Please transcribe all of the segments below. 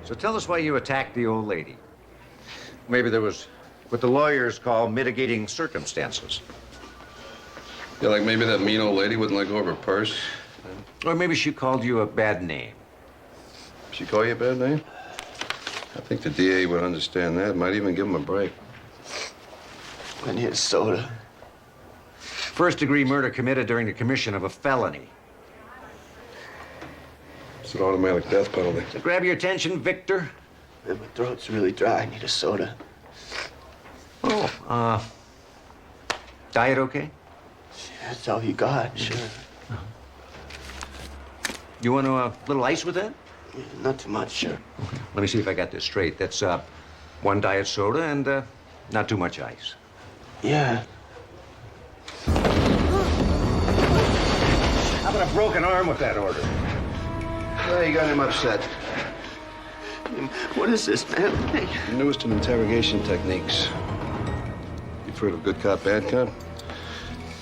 So tell us why you attacked the old lady. Maybe there was what the lawyers call mitigating circumstances. Yeah, like maybe that mean old lady wouldn't let go of her purse. Or maybe she called you a bad name. She call you a bad name? I think the DA would understand that. Might even give him a break. I need a soda. First-degree murder committed during the commission of a felony. It's an automatic death penalty. So grab your attention, Victor. Man, my throat's really dry. I need a soda. Oh, diet okay? That's all you got, sure. You want a little ice with that? Yeah, not too much, sure. Let me see if I got this straight. That's one diet soda and not too much ice. Yeah. How about a broken arm with that order? Yeah, you got him upset. What is this, man? Hey. The newest in interrogation techniques. You've heard of good cop, bad cop?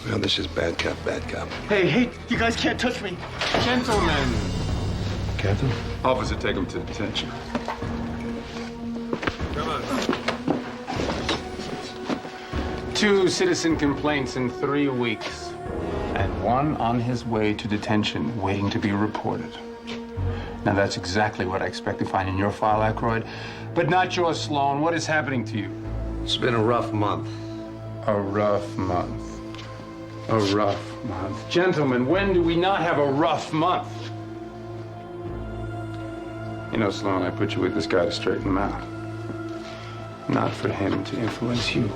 Well, this is bad cop, bad cop. Hey, you guys can't touch me. Gentlemen. Captain? Officer, take him to detention. Come on. 2 citizen complaints in 3 weeks. And 1 on his way to detention, waiting to be reported. Now, that's exactly what I expect to find in your file, Aykroyd. But not yours, Sloan. What is happening to you? It's been a rough month. A rough month. A rough month. Gentlemen, when do we not have a rough month? You know, Sloan, I put you with this guy to straighten him out. Not for him to influence you.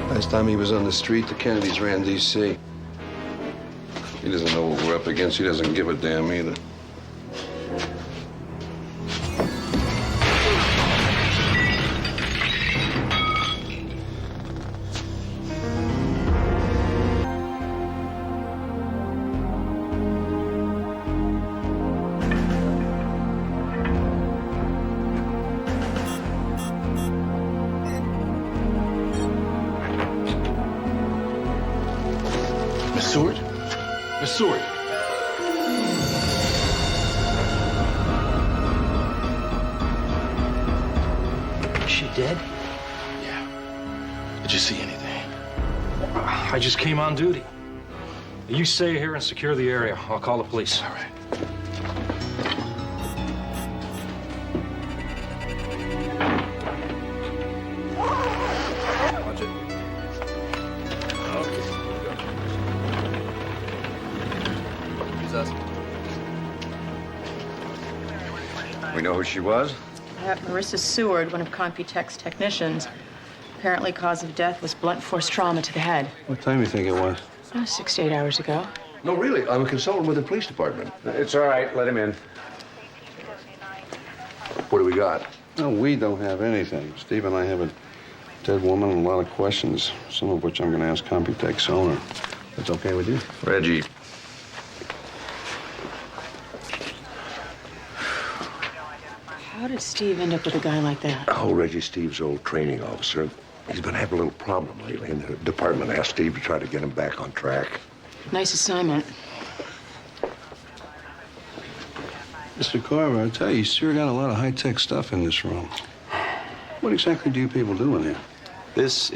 Last time he was on the street, the Kennedys ran D.C. He doesn't know what we're up against. He doesn't give a damn either. Seward? Miss Seward. Is she dead? Yeah. Did you see anything? I just came on duty. You stay here and secure the area. I'll call the police. All right. We know who she was? Marissa Seward, one of Computech's technicians. Apparently, cause of death was blunt force trauma to the head. What time do you think it was? 6 to 8 hours ago. No, really. I'm a consultant with the police department. It's all right. Let him in. What do we got? No, we don't have anything. Steve and I have a dead woman and a lot of questions, some of which I'm going to ask Computech's owner. That's okay with you? Reggie. How did Steve end up with a guy like that? Oh, Reggie, Steve's old training officer. He's been having a little problem lately, and the department asked Steve to try to get him back on track. Nice assignment. Mr. Carver, I tell you sure got a lot of high-tech stuff in this room. What exactly do you people do in here? This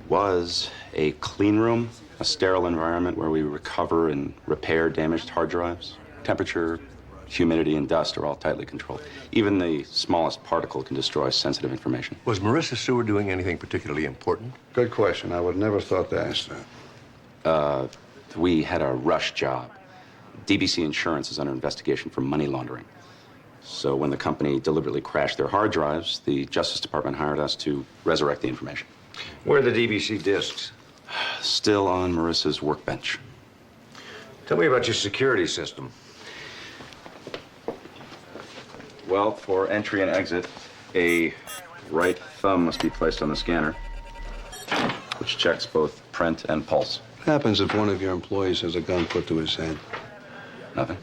was a clean room, a sterile environment where we recover and repair damaged hard drives. Temperature, humidity, and dust are all tightly controlled. Even the smallest particle can destroy sensitive information. Was Marissa Seward doing anything particularly important? Good question. I would never thought to ask that. We had a rush job. DBC Insurance is under investigation for money laundering. So when the company deliberately crashed their hard drives, the Justice Department hired us to resurrect the information. Where are the DBC discs? Still on Marissa's workbench. Tell me about your security system. Well, for entry and exit, a right thumb must be placed on the scanner, which checks both print and pulse. What happens if one of your employees has a gun put to his head? Nothing.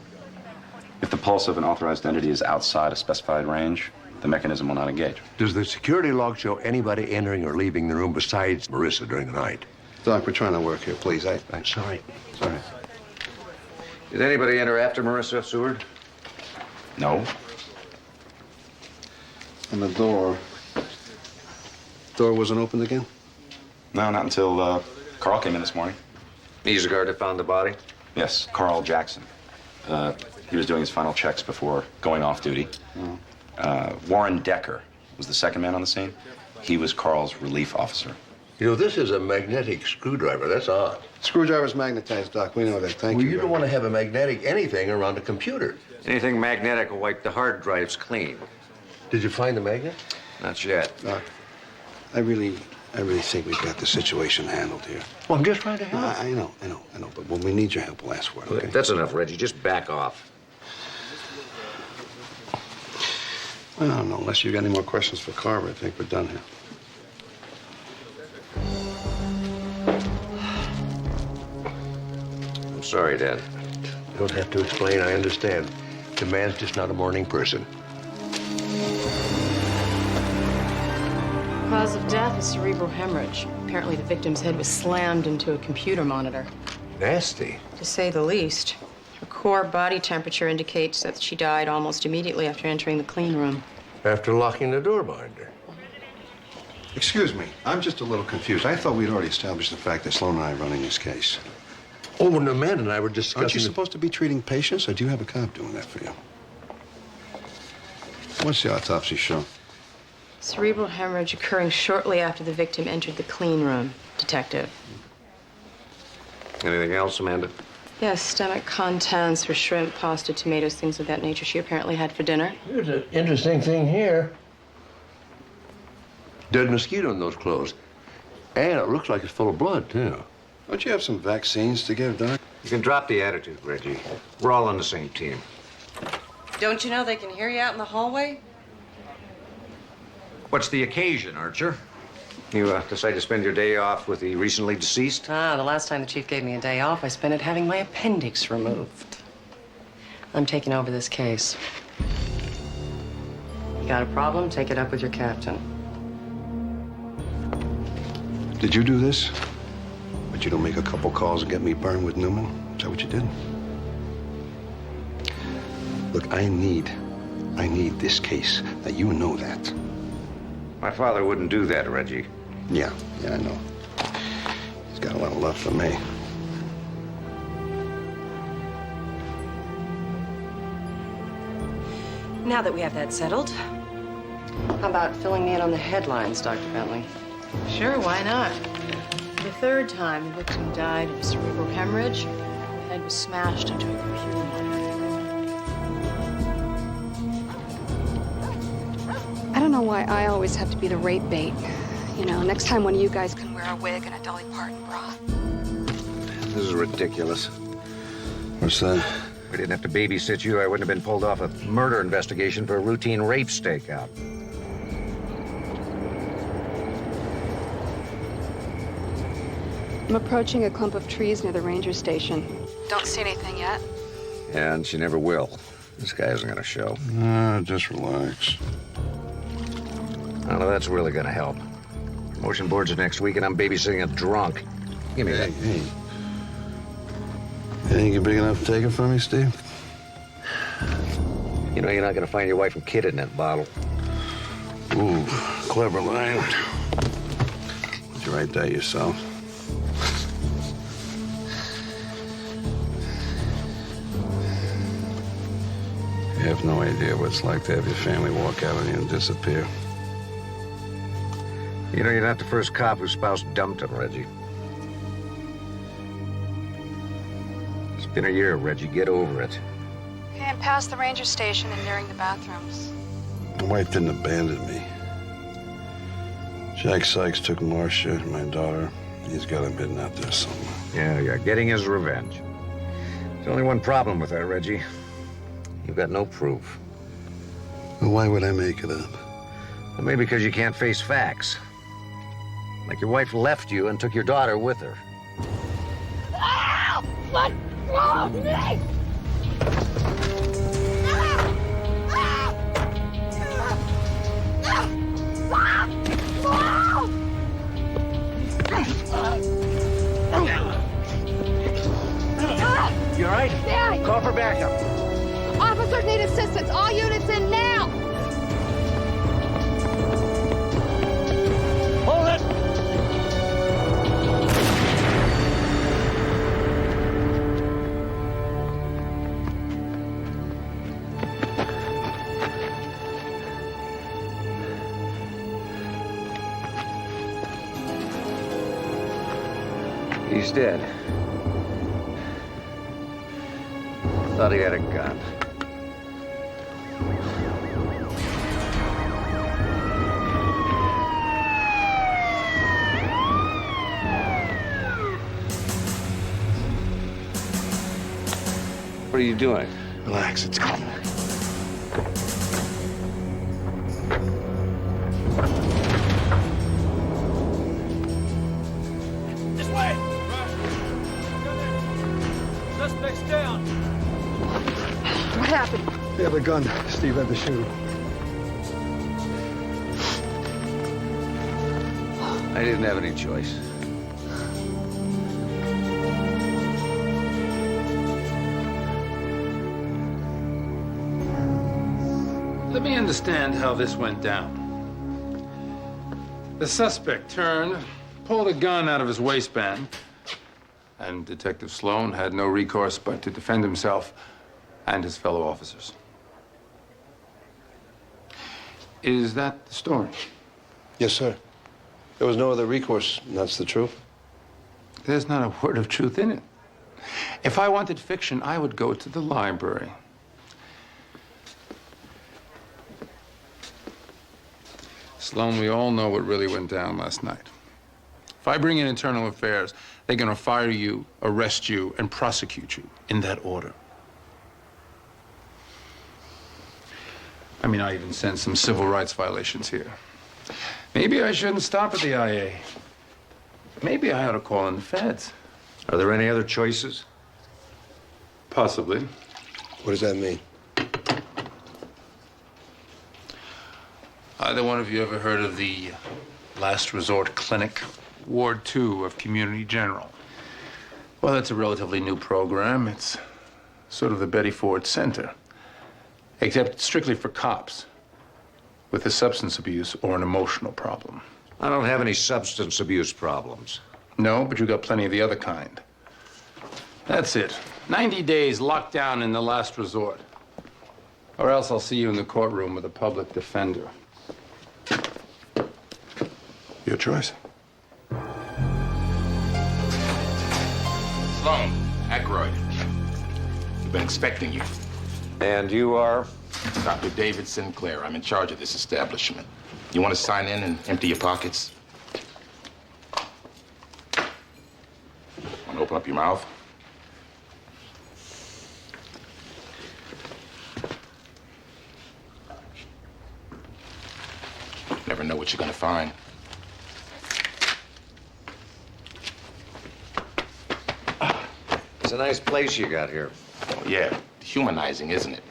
If the pulse of an authorized entity is outside a specified range, the mechanism will not engage. Does the security log show anybody entering or leaving the room besides Marissa during the night? Doc, we're trying to work here, please. I'm sorry. Sorry. Did anybody enter after Marissa, Seward? No. And the door wasn't opened again? No, not until Carl came in this morning. He's the guard that found the body? Yes, Carl Jackson. He was doing his final checks before going off duty. Warren Decker was the second man on the scene. He was Carl's relief officer. You know, this is a magnetic screwdriver. That's odd. Screwdriver's magnetized, Doc. We know that. Thank Well, you. you don't want to have a magnetic anything around a computer. Anything magnetic will wipe the hard drives clean. Did you find the magnet? Not yet. Doc, I really think we've got the situation handled here. Well, I'm just trying to help. I know. But when we need your help, we'll ask for it, okay? That's enough, Reggie. Just back off. I don't know. Unless you've got any more questions for Carver, I think we're done here. I'm sorry, Dad. You don't have to explain. I understand. The man's just not a morning person. Cause of death is cerebral hemorrhage. Apparently, the victim's head was slammed into a computer monitor. Nasty. To say the least. Her core body temperature indicates that she died almost immediately after entering the clean room. After locking the door behind her. Excuse me. I'm just a little confused. I thought we'd already established the fact that Sloan and I are running this case. Oh, and Amanda and I were discussing... Aren't you supposed to be treating patients, or do you have a cop doing that for you? What's the autopsy show? Cerebral hemorrhage occurring shortly after the victim entered the clean room, Detective. Anything else, Amanda? Yes, stomach contents for shrimp, pasta, tomatoes, things of that nature she apparently had for dinner. Here's an interesting thing here. Dead mosquito in those clothes. And it looks like it's full of blood, too. Don't you have some vaccines to give, Doc? You can drop the attitude, Reggie. We're all on the same team. Don't you know they can hear you out in the hallway? What's the occasion, Archer? You decide to spend your day off with the recently deceased? Ah, the last time the chief gave me a day off, I spent it having my appendix removed. I'm taking over this case. You got a problem? Take it up with your captain. Did you do this? But you don't make a couple calls and get me burned with Newman? Is that what you did? Look, I need this case. Now, you know that. My father wouldn't do that, Reggie. Yeah, I know. He's got a lot of love for me. Now that we have that settled, how about filling me in on the headlines, Dr. Bentley? Sure, why not? For the third time, the victim died of cerebral hemorrhage. Her head was smashed into a computer monitor. I don't know why I always have to be the rape bait. You know, next time one of you guys can wear a wig and a Dolly Parton bra. This is ridiculous. What's that? We didn't have to babysit you. I wouldn't have been pulled off a murder investigation for a routine rape stakeout. I'm approaching a clump of trees near the ranger station. Don't see anything yet. And she never will. This guy isn't gonna show. Just relax. I don't know, that's really gonna help. Motion boards are next week, and I'm babysitting a drunk. Give me that. Hey. You think you're big enough to take it from me, Steve? You know you're not gonna find your wife and kid in that bottle. Ooh, clever line. Did you write that yourself? You have no idea what it's like to have your family walk out on you and disappear. You know you're not the first cop whose spouse dumped him, Reggie. It's been a year, Reggie. Get over it. Came past the ranger station and nearing the bathrooms. My wife didn't abandon me. Jack Sykes took Marcia, my daughter. He's got him hidden out there somewhere. Yeah, getting his revenge. There's only one problem with that, Reggie. You've got no proof. Well, why would I make it up? Well, maybe because you can't face facts. Like your wife left you and took your daughter with her. Let go of me! You all right? Yeah. Call for backup. Officers need assistance. All units in now. Hold it! He's dead. Thought he had a gun. What are you doing? Relax, it's coming. This way! Suspect's down. What happened? They have a gun. Steve had to shoot. I didn't have any choice. Let me understand how this went down. The suspect turned, pulled a gun out of his waistband, and Detective Sloan had no recourse but to defend himself and his fellow officers. Is that the story? Yes, sir. There was no other recourse, and that's the truth. There's not a word of truth in it. If I wanted fiction, I would go to the library. Sloan, we all know what really went down last night. If I bring in internal affairs, they're gonna fire you, arrest you, and prosecute you in that order. I mean, I even sense some civil rights violations here. Maybe I shouldn't stop at the IA. Maybe I ought to call in the feds. Are there any other choices? Possibly. What does that mean? Either one of you ever heard of the Last Resort Clinic? Ward 2 of Community General. Well, it's a relatively new program. It's sort of the Betty Ford Center, except it's strictly for cops with a substance abuse or an emotional problem. I don't have any substance abuse problems. No, but you got plenty of the other kind. That's it. 90 days locked down in the Last Resort. Or else I'll see you in the courtroom with a public defender. Your choice. Sloan, Aykroyd. We've been expecting you. And you are? Dr. David Sinclair. I'm in charge of this establishment. You want to sign in and empty your pockets? Want to open up your mouth? Never know what you're going to find. It's a nice place you got here. Oh, yeah. Humanizing, isn't it?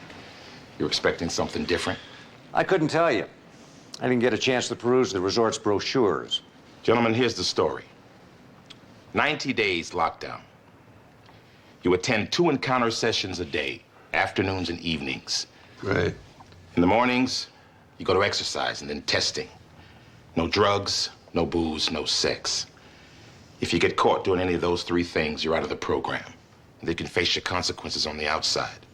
You're expecting something different? I couldn't tell you. I didn't get a chance to peruse the resort's brochures. Gentlemen, here's the story. 90 days lockdown. You attend 2 encounter sessions a day, afternoons and evenings. Right. In the mornings, you go to exercise and then testing. No drugs, no booze, no sex. If you get caught doing any of those 3 things, you're out of the program. And they can face your consequences on the outside.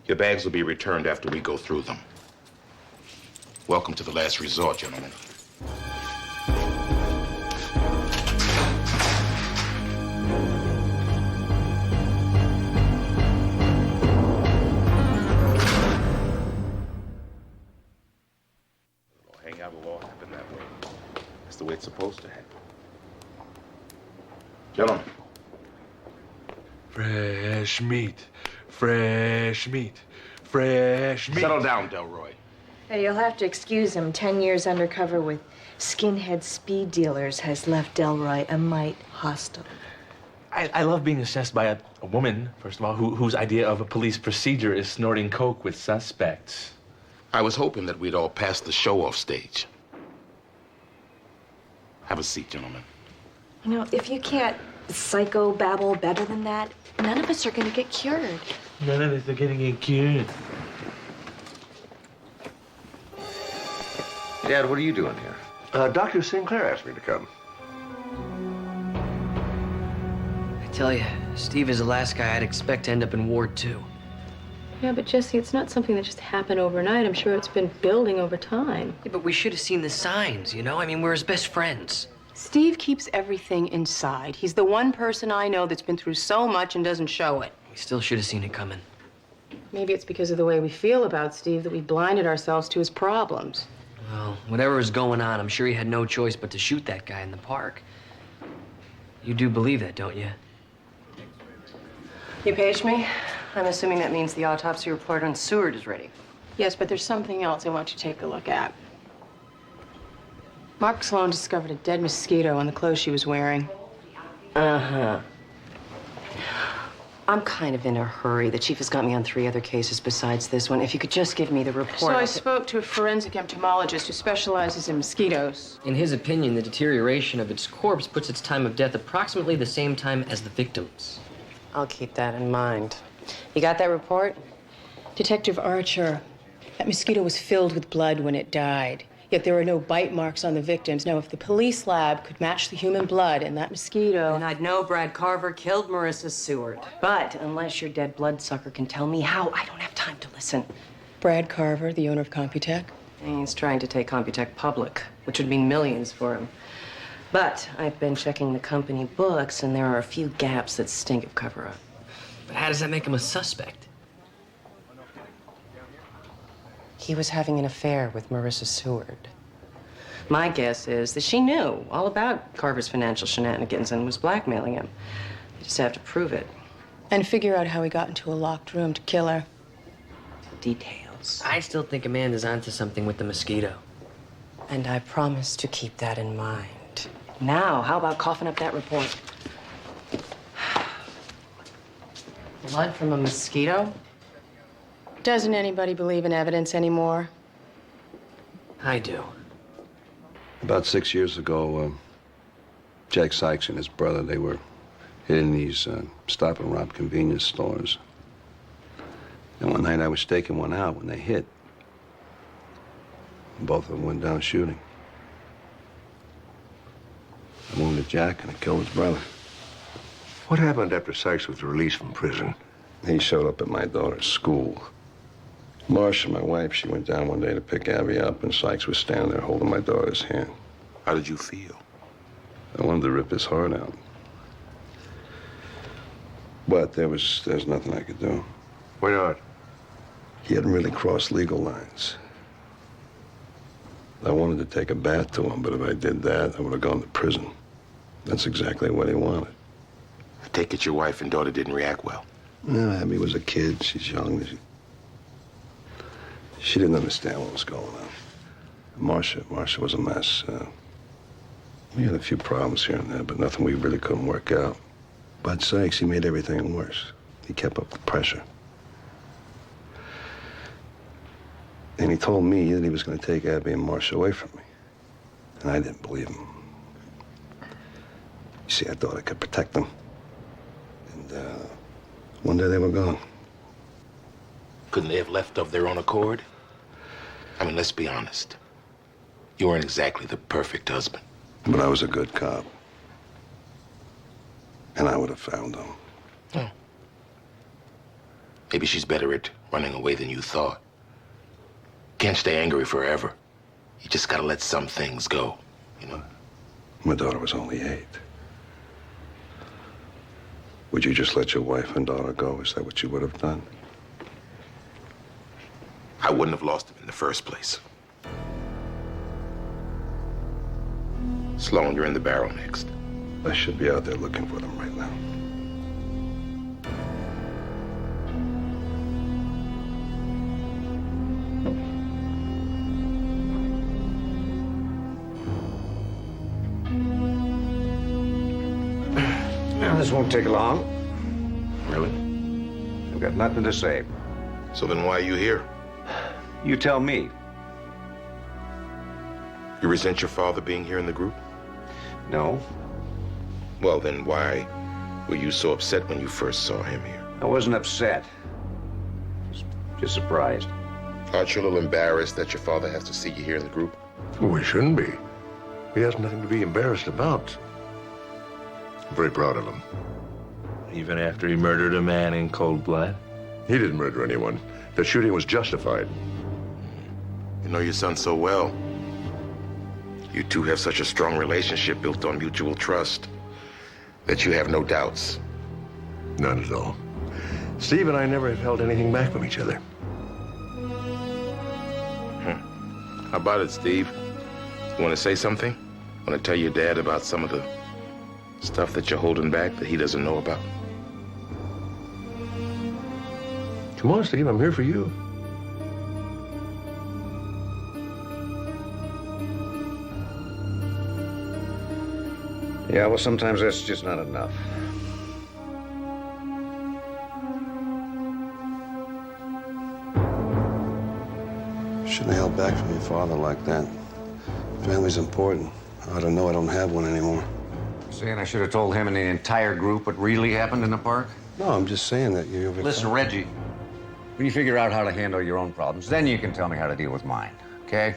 Your bags will be returned after we go through them. Welcome to the Last Resort, gentlemen. Hang out will all happen that way. That's the way it's supposed to happen. Gentlemen. Fresh meat, fresh meat, fresh meat. Settle down, Delroy. Hey, you'll have to excuse him. 10 years undercover with skinhead speed dealers has left Delroy a mite hostile. I love being assessed by a woman, first of all, whose idea of a police procedure is snorting coke with suspects. I was hoping that we'd all pass the show off stage. Have a seat, gentlemen. You know, if you can't psychobabble better than that, none of us are going to get cured. None of us are getting cured. Dad, what are you doing here? Dr. Sinclair asked me to come. I tell you, Steve is the last guy I'd expect to end up in Ward 2. Yeah, but Jesse, it's not something that just happened overnight. I'm sure it's been building over time. Yeah, but we should have seen the signs, you know? I mean, we're his best friends. Steve keeps everything inside. He's the one person I know that's been through so much and doesn't show it. We still should have seen it coming. Maybe it's because of the way we feel about Steve that we blinded ourselves to his problems. Well, whatever was going on, I'm sure he had no choice but to shoot that guy in the park. You do believe that, don't you? You paged me? I'm assuming that means the autopsy report on Seward is ready. Yes, but there's something else I want you to take a look at. Mark Sloan discovered a dead mosquito on the clothes she was wearing. Uh-huh. I'm kind of in a hurry. The chief has got me on 3 other cases besides this one. If you could just give me the report. So I spoke to a forensic entomologist who specializes in mosquitoes. In his opinion, the deterioration of its corpse puts its time of death approximately the same time as the victim's. I'll keep that in mind. You got that report? Detective Archer, that mosquito was filled with blood when it died. Yet there were no bite marks on the victims. Now, if the police lab could match the human blood in that mosquito... Then I'd know Brad Carver killed Marissa Seward. But unless your dead bloodsucker can tell me how, I don't have time to listen. Brad Carver, the owner of Computech? He's trying to take Computech public, which would mean millions for him. But I've been checking the company books, and there are a few gaps that stink of cover-up. But how does that make him a suspect? He was having an affair with Marissa Seward. My guess is that she knew all about Carver's financial shenanigans and was blackmailing him. You just have to prove it. And figure out how he got into a locked room to kill her. Details. I still think Amanda's onto something with the mosquito. And I promise to keep that in mind. Now, how about coughing up that report? Blood from a mosquito? Doesn't anybody believe in evidence anymore? I do. About 6 years ago, Jack Sykes and his brother, they were hitting these stop and rob convenience stores. And one night I was staking one out when they hit. Both of them went down shooting. I wounded Jack and I killed his brother. What happened after Sykes was released from prison? He showed up at my daughter's school. Marcia, my wife, she went down one day to pick Abby up, and Sykes was standing there holding my daughter's hand. How did you feel? I wanted to rip his heart out. But there's nothing I could do. Why not? He hadn't really crossed legal lines. I wanted to take a bath to him, but if I did that, I would have gone to prison. That's exactly what he wanted. I take it your wife and daughter didn't react well. No, Abby was a kid. She's young. She didn't understand what was going on. Marcia was a mess. We had a few problems here and there, but nothing we really couldn't work out. Bud Sykes, he made everything worse. He kept up the pressure. And he told me that he was going to take Abby and Marcia away from me. And I didn't believe him. You see, I thought I could protect them. And one day they were gone. Couldn't they have left of their own accord? I mean, let's be honest. You weren't exactly the perfect husband. But I was a good cop. And I would have found them. Oh. Maybe she's better at running away than you thought. Can't stay angry forever. You just gotta let some things go, you know? My daughter was only 8. Would you just let your wife and daughter go? Is that what you would have done? I wouldn't have lost him in the first place. Sloan, you're in the barrel next. I should be out there looking for them right now. Now, this won't take long. Really? I've got nothing to say. So then why are you here? You tell me. You resent your father being here in the group? No. Well, then why were you so upset when you first saw him here? I wasn't upset. Just surprised. Aren't you a little embarrassed that your father has to see you here in the group? Well, he shouldn't be. He has nothing to be embarrassed about. I'm very proud of him. Even after he murdered a man in cold blood? He didn't murder anyone. The shooting was justified. You know your son so well. You two have such a strong relationship built on mutual trust that you have no doubts. None at all. Steve and I never have held anything back from each other. How about it, Steve? You want to say something? Want to tell your dad about some of the stuff that you're holding back that he doesn't know about? Come on, Steve, I'm here for you. Yeah, well, sometimes that's just not enough. Shouldn't have held back from your father like that. Family's important. I ought to know I don't have one anymore. Saying I should have told him and the entire group what really happened in the park? No, I'm just saying that you... Listen, Reggie, when you figure out how to handle your own problems, then you can tell me how to deal with mine, okay?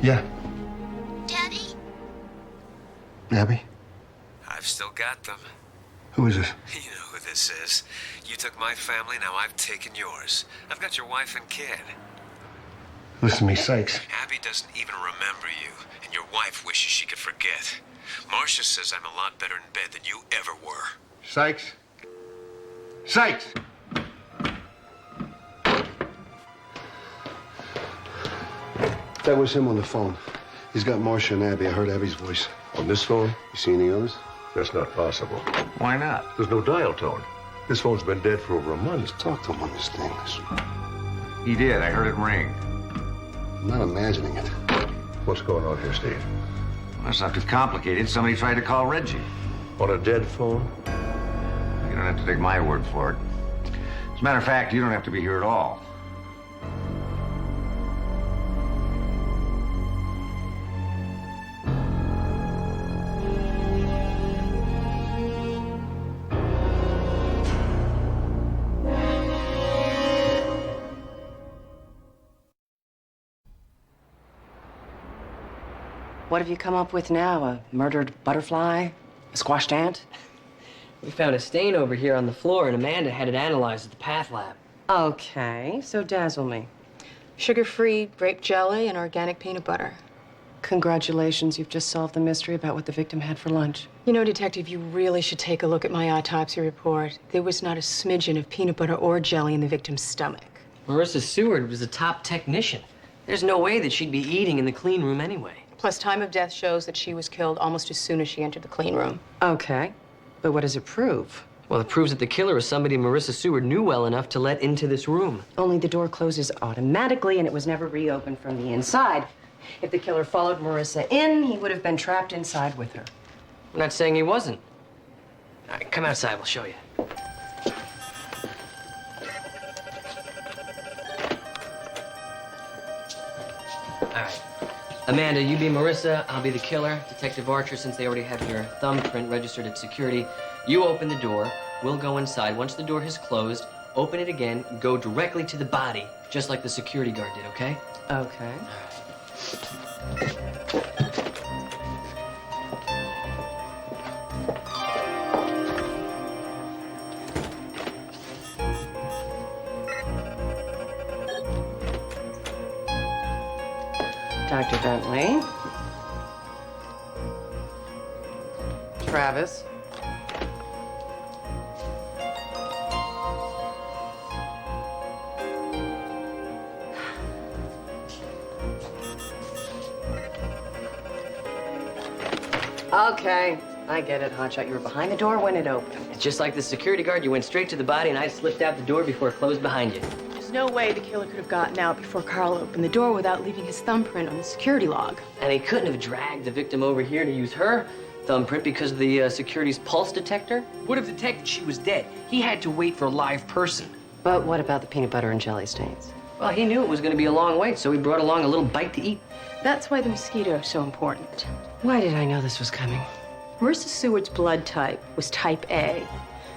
Yeah. Daddy? Abby? I've still got them. Who is this? You know who this is. You took my family, now I've taken yours. I've got your wife and kid. Listen to me, Sykes. Abby doesn't even remember you, and your wife wishes she could forget. Marcia says I'm a lot better in bed than you ever were. Sykes? Sykes! That was him on the phone. He's got Marcia and Abby. I heard Abby's voice. On this phone? You see any others? That's not possible. Why not? There's no dial tone. This phone's been dead for over a month. Talk to him on this thing. He did. I heard it ring. I'm not imagining it. What's going on here, Steve? Well, that's not too complicated. Somebody tried to call Reggie. On a dead phone? You don't have to take my word for it. As a matter of fact, you don't have to be here at all. What have you come up with now? A murdered butterfly? A squashed ant? We found a stain over here on the floor, and Amanda had it analyzed at the path lab. Okay, so dazzle me. Sugar-free grape jelly and organic peanut butter. Congratulations, you've just solved the mystery about what the victim had for lunch. You know, Detective, you really should take a look at my autopsy report. There was not a smidgen of peanut butter or jelly in the victim's stomach. Marissa Seward was a top technician. There's no way that she'd be eating in the clean room anyway. Plus, time of death shows that she was killed almost as soon as she entered the clean room. Okay, but what does it prove? Well, it proves that the killer is somebody Marissa Seward knew well enough to let into this room. Only the door closes automatically and it was never reopened from the inside. If the killer followed Marissa in, he would have been trapped inside with her. I'm not saying he wasn't. All right, come outside, we'll show you. All right. Amanda, you be Marissa, I'll be the killer. Detective Archer, since they already have your thumbprint registered at security, you open the door, we'll go inside. Once the door has closed, open it again, go directly to the body, just like the security guard did, okay? Okay. Dr. Bentley. Travis. Okay, I get it, Hotshot. You were behind the door when it opened. It's just like the security guard. You went straight to the body, and I slipped out the door before it closed behind you. There's no way the killer could have gotten out before Carl opened the door without leaving his thumbprint on the security log. And he couldn't have dragged the victim over here to use her thumbprint because of the security's pulse detector. Would have detected she was dead. He had to wait for a live person. But what about the peanut butter and jelly stains? Well, he knew it was going to be a long wait, so he brought along a little bite to eat. That's why the mosquito is so important. Why did I know this was coming? Marissa Seward's blood type was type A.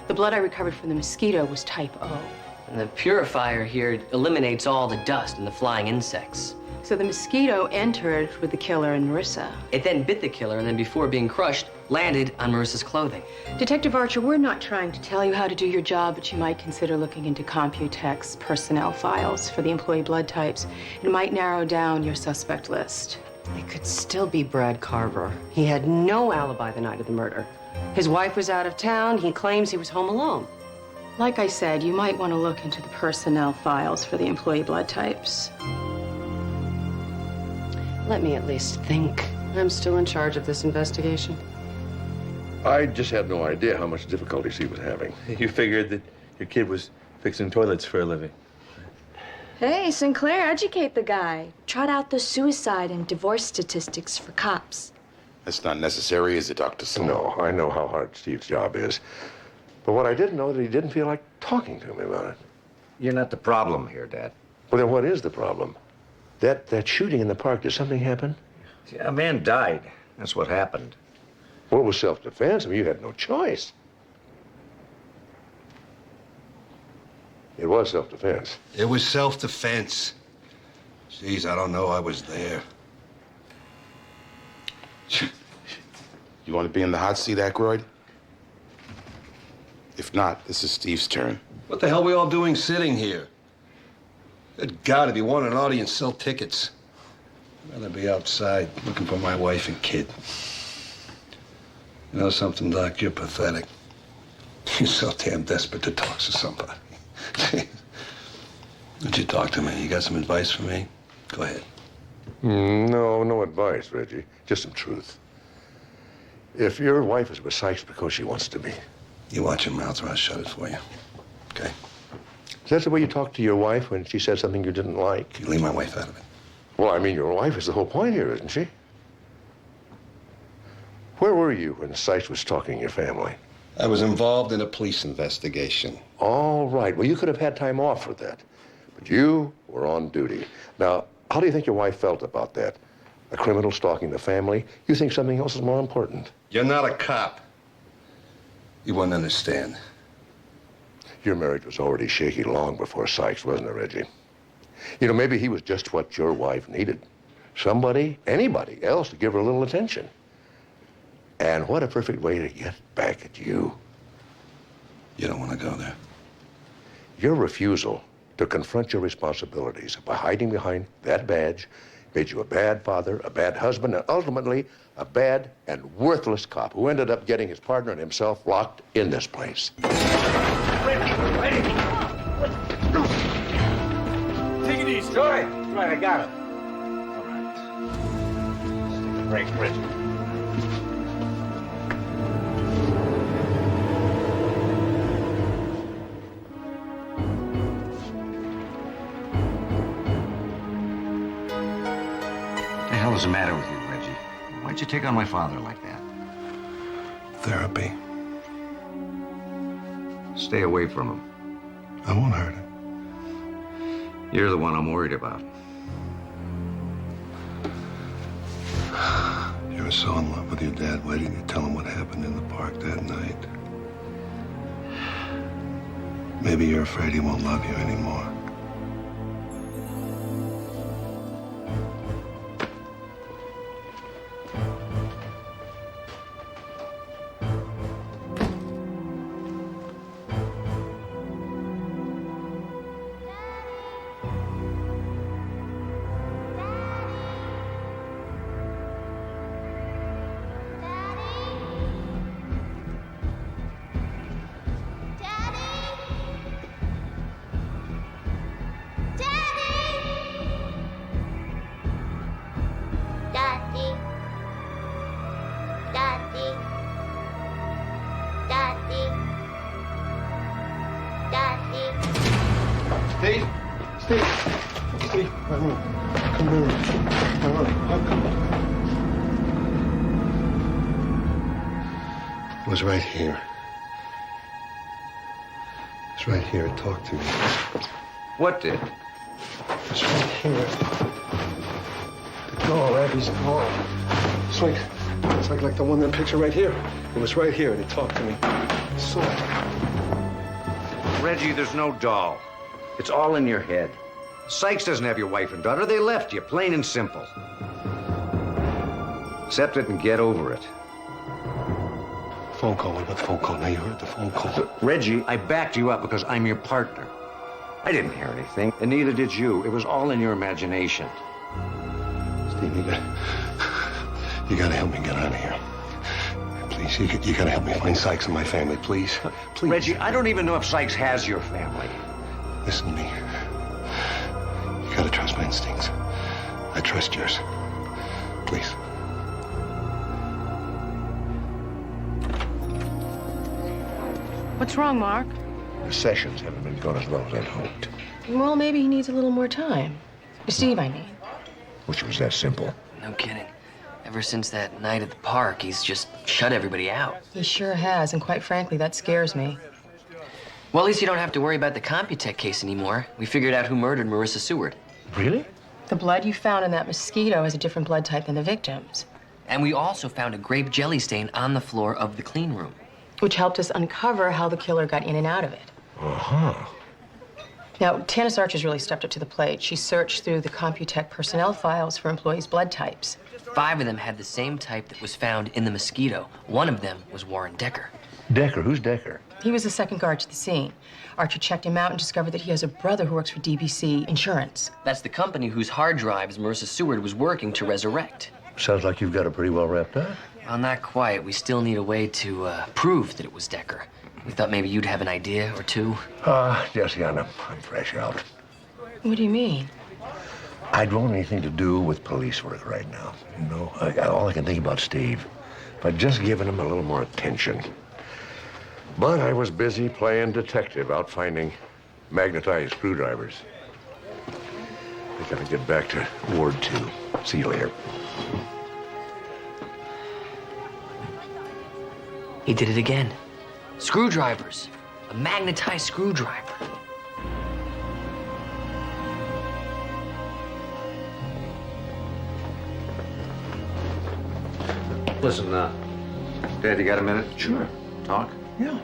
The blood I recovered from the mosquito was type O. And the purifier here eliminates all the dust and the flying insects. So the mosquito entered with the killer and Marissa. It then bit the killer, and then before being crushed, landed on Marissa's clothing. Detective Archer, we're not trying to tell you how to do your job, but you might consider looking into Computex personnel files for the employee blood types. It might narrow down your suspect list. It could still be Brad Carver. He had no alibi the night of the murder. His wife was out of town. He claims he was home alone. Like I said, you might want to look into the personnel files for the employee blood types. Let me at least think. I'm still in charge of this investigation. I just had no idea how much difficulties he was having. You figured that your kid was fixing toilets for a living. Hey, Sinclair, educate the guy. Trot out the suicide and divorce statistics for cops. That's not necessary, is it, Dr. Sloan? No, I know how hard Steve's job is. But what I didn't know that he didn't feel like talking to me about it. You're not the problem here, Dad. Well, then what is the problem? That shooting in the park, did something happen? See, a man died. That's what happened. Well, it was self-defense. I mean, you had no choice. It was self-defense. It was self-defense. Jeez, I don't know. I was there. You want to be in the hot seat, Aykroyd? If not, this is Steve's turn. What the hell are we all doing sitting here? Good God, if you want an audience, sell tickets. I'd rather be outside looking for my wife and kid. You know something, Doc? You're pathetic. You're so damn desperate to talk to somebody. Would you talk to me? You got some advice for me? Go ahead. No advice, Reggie. Just some truth. If your wife is with Sykes because she wants to be. You watch your mouth or I'll shut it for you. Okay? Is that the way you talk to your wife when she said something you didn't like? You leave my wife out of it. Well, I mean, your wife is the whole point here, isn't she? Where were you when Sykes was talking to your family? I was involved in a police investigation. All right. Well, you could have had time off for that. But you were on duty. Now, how do you think your wife felt about that? A criminal stalking the family? You think something else is more important? You're not a cop. You wouldn't understand. Your marriage was already shaky long before Sykes, wasn't it, Reggie? You know, maybe he was just what your wife needed. Somebody, anybody else to give her a little attention. And what a perfect way to get back at you. You don't want to go there. Your refusal to confront your responsibilities by hiding behind that badge made you a bad father, a bad husband, and ultimately a bad and worthless cop who ended up getting his partner and himself locked in this place. Ready. Take it easy. All right. I got it. All right. Break, Reggie. What the hell is the matter with you, Reggie? Why'd you take on my father like that? Therapy. Stay away from him. I won't hurt him. You're the one I'm worried about. You were so in love with your dad waiting to tell him what happened in the park that night. Maybe you're afraid he won't love you anymore. Steve, come here. It was right here. It's right here. It talked to me. What did? It's right here. The doll, Abby's doll. It's like the one in the picture right here. It was right here, and it talked to me. I saw it. Reggie, there's no doll. It's all in your head. Sykes doesn't have your wife and daughter. They left you, plain and simple. Accept it and get over it. Phone call. What about the phone call? Now you heard the phone call. Reggie, I backed you up because I'm your partner. I didn't hear anything, and neither did you. It was all in your imagination. Steve, you gotta help me get out of here. Please, you gotta help me find Sykes and my family, please. Please. Reggie, I don't even know if Sykes has your family. Listen to me. You gotta trust my instincts. I trust yours. Please. What's wrong, Mark? The sessions haven't been going as well as I'd hoped. Well, maybe he needs a little more time. Steve, I mean. Which was that simple. No kidding. Ever since that night at the park, he's just shut everybody out. He sure has, and quite frankly, that scares me. Well, at least you don't have to worry about the Computech case anymore. We figured out who murdered Marissa Seward. Really? The blood you found in that mosquito has a different blood type than the victim's. And we also found a grape jelly stain on the floor of the clean room. Which helped us uncover how the killer got in and out of it. Uh-huh. Now, Tanis Archer's really stepped up to the plate. She searched through the Computech personnel files for employees' blood types. 5 of them had the same type that was found in the mosquito. One of them was Warren Decker. Decker? Who's Decker? He was the second guard to the scene. Archer checked him out and discovered that he has a brother who works for DBC Insurance. That's the company whose hard drives Marissa Seward was working to resurrect. Sounds like you've got it pretty well wrapped up. Well, not quite. We still need a way to prove that it was Decker. We thought maybe you'd have an idea or two. Jesse, I'm fresh out. What do you mean? I don't want anything to do with police work right now. You know, all I can think about Steve. If I'd just given him a little more attention. But I was busy playing detective out finding magnetized screwdrivers. I gotta get back to Ward 2. See you later. He did it again. Screwdrivers. A magnetized screwdriver. Listen, Dad, you got a minute? Sure. Talk? Yeah.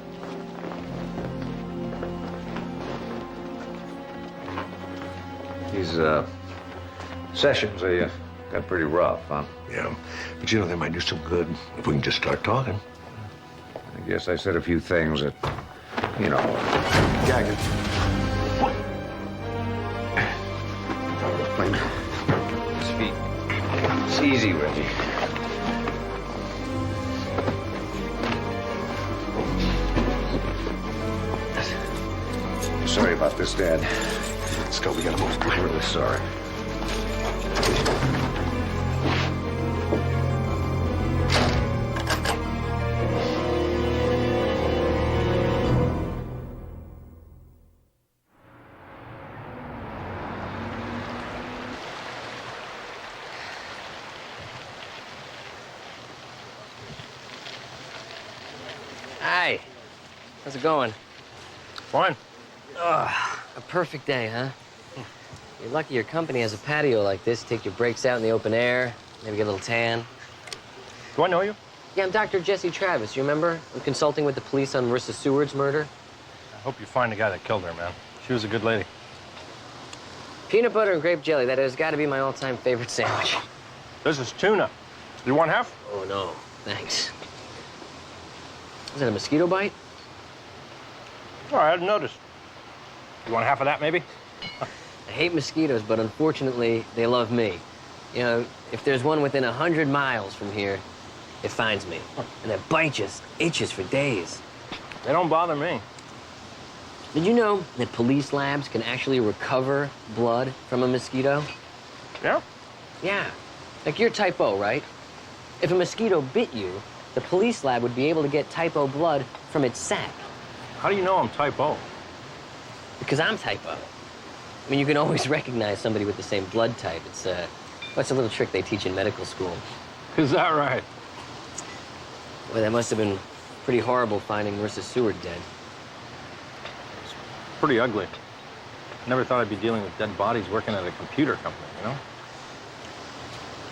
These, sessions, they got pretty rough, huh? Yeah. But you know, they might do some good if we can just start talking. I guess I said a few things that, you know... Gagnon. What? His feet. It's easy, Reggie. Sorry about this, Dad. Let's go. We gotta move. I'm really sorry. Hi. How's it going? Fine. A perfect day, huh? You're lucky your company has a patio like this. Take your breaks out in the open air, maybe get a little tan. Do I know you? Yeah, I'm Dr. Jesse Travis. You remember? I'm consulting with the police on Marissa Seward's murder. I hope you find the guy that killed her, man. She was a good lady. Peanut butter and grape jelly. That has got to be my all-time favorite sandwich. This is tuna. Do you want half? Oh, no. Thanks. Is that a mosquito bite? Oh, I hadn't noticed. You want half of that, maybe? I hate mosquitoes, but unfortunately, they love me. You know, if there's one within 100 miles from here, it finds me. And that bite just itches for days. They don't bother me. Did you know that police labs can actually recover blood from a mosquito? Yeah? Yeah. Like you're type O, right? If a mosquito bit you, the police lab would be able to get type O blood from its sac. How do you know I'm type O? Because I'm type O. I mean, you can always recognize somebody with the same blood type. It's what's a little trick they teach in medical school. Is that right? Well, that must have been pretty horrible finding Marissa Seward dead. Pretty ugly. Never thought I'd be dealing with dead bodies working at a computer company, you know?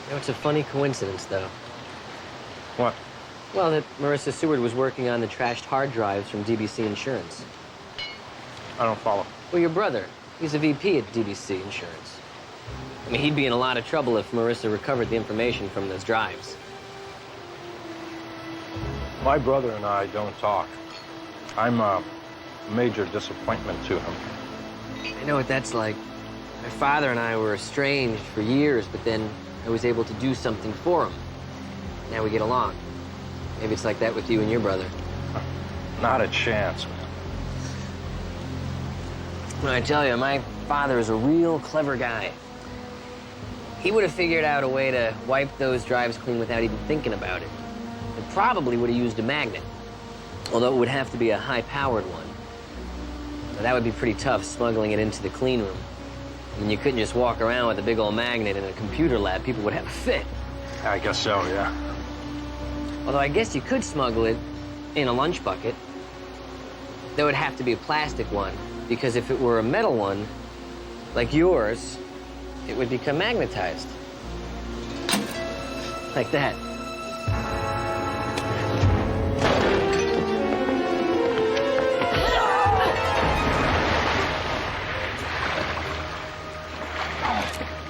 You know, it's a funny coincidence, though. What? Well, that Marissa Seward was working on the trashed hard drives from DBC Insurance. I don't follow. Well, your brother, he's a VP at DBC Insurance. I mean, he'd be in a lot of trouble if Marissa recovered the information from those drives. My brother and I don't talk. I'm a major disappointment to him. I know what that's like. My father and I were estranged for years, but then I was able to do something for him. Now we get along. Maybe it's like that with you and your brother. Not a chance, man. When I tell you, my father is a real clever guy. He would have figured out a way to wipe those drives clean without even thinking about it. And probably would have used a magnet, although it would have to be a high-powered one. Now, that would be pretty tough, smuggling it into the clean room. I mean, you couldn't just walk around with a big old magnet in a computer lab. People would have a fit. I guess so, yeah. Although I guess you could smuggle it in a lunch bucket. There would have to be a plastic one, because if it were a metal one, like yours, it would become magnetized. Like that.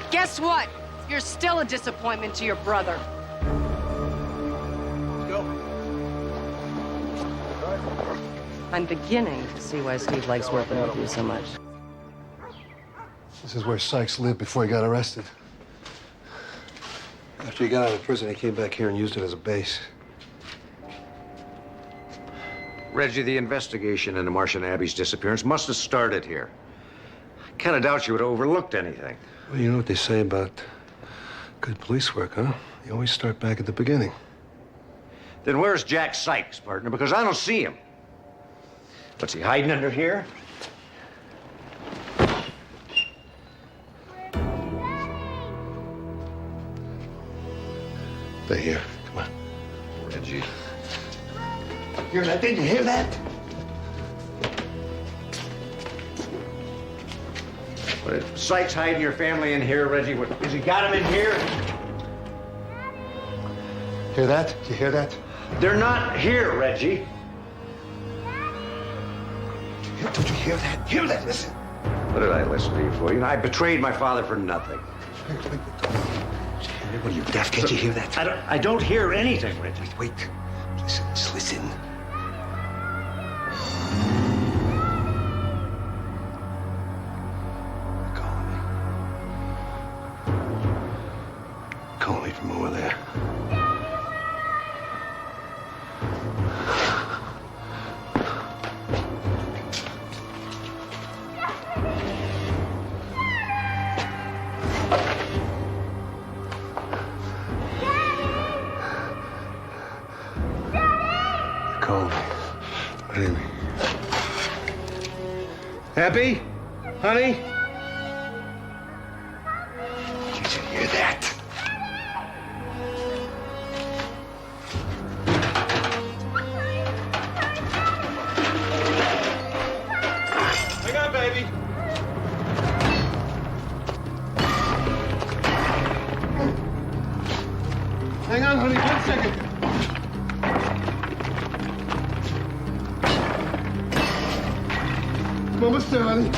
Guess what? You're still a disappointment to your brother. I'm beginning to see why Steve likes working with you so much. This is where Sykes lived before he got arrested. After he got out of prison, he came back here and used it as a base. Reggie, the investigation into Marcia Abbey's disappearance must have started here. Kind of doubt you would have overlooked anything. Well, you know what they say about good police work, huh? You always start back at the beginning. Then where's Jack Sykes, partner? Because I don't see him. What's he hiding under here? They're here. Come on. Reggie. Hear that? Did you hear that? What is Sykes hiding your family in here, Reggie? What, has he got him in here? Hear that? Did you hear that? They're not here, Reggie. Don't you hear that? Hear that? Listen. What did I listen to you for? You know, I betrayed my father for nothing. What are you, deaf? Can't you hear that? I don't hear anything, Reggie. Wait. Listen. Just listen. Call me from over there. Call me. Amy. Happy? Honey? Did you hear that? Hang on, baby. Hang on, honey. 1 second. Almost there, honey.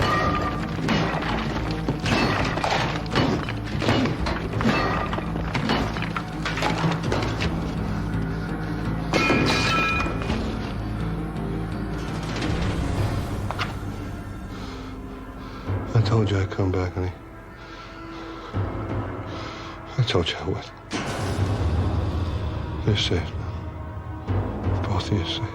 I told you I'd come back, honey. I told you I would. You're safe now. Both of you safe.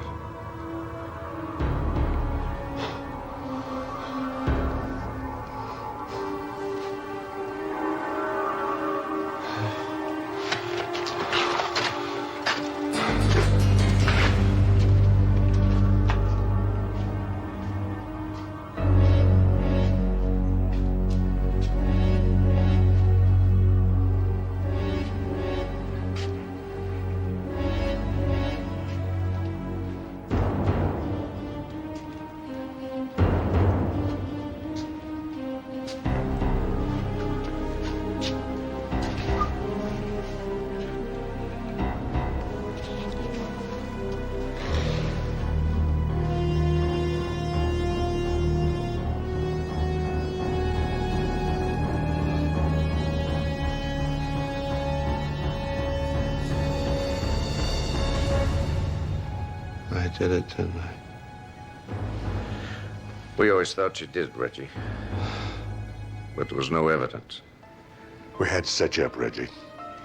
I did it, didn't I? We always thought you did, Reggie. But there was no evidence. We had to set you up, Reggie.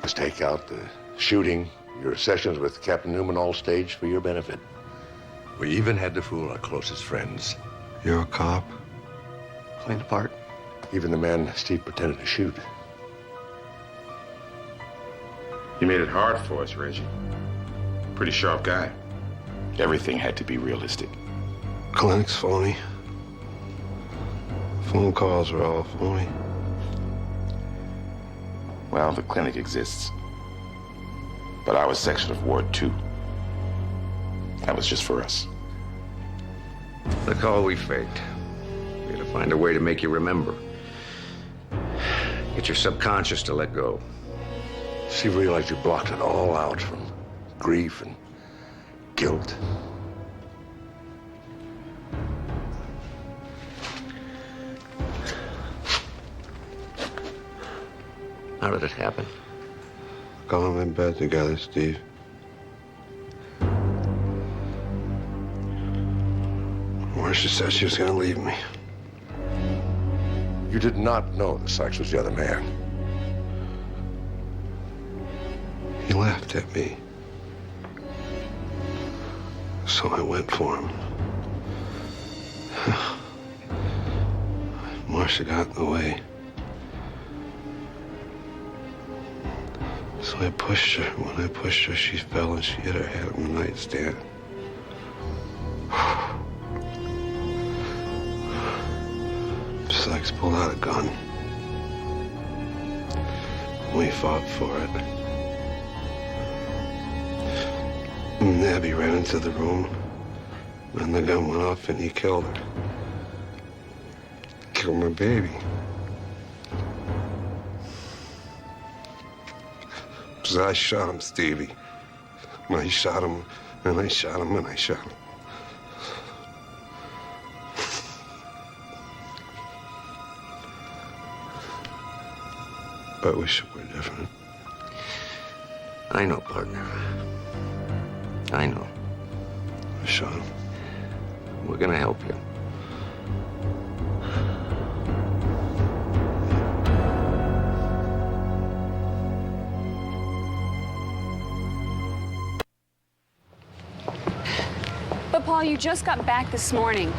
Let's take out the shooting, your sessions with Captain Newman all staged for your benefit. We even had to fool our closest friends. You're a cop? Playing the part. Even the man Steve pretended to shoot. You made it hard for us, Reggie. Pretty sharp guy. Everything had to be realistic. Clinic's phony. Phone calls are all phony. Well, the clinic exists. But our section of Ward 2, that was just for us. The call we faked. We had to find a way to make you remember. Get your subconscious to let go. She realized you blocked it all out from grief and guilt. How did it happen? Got them in bed together, Steve. Marcia said she was gonna leave me. You did not know that Sykes was the other man. He laughed at me. So I went for him. Marcia got in the way. So I pushed her. When I pushed her, she fell and she hit her head on the nightstand. Sykes pulled out a gun. We fought for it. And Abby ran into the room. And the gun went off and he killed her. Killed my baby. So I shot him, Stevie. And I shot him, and I shot him, and I shot him. I wish it were different. I know, partner. I know. I shot him. We're gonna help you. But Paul, you just got back this morning.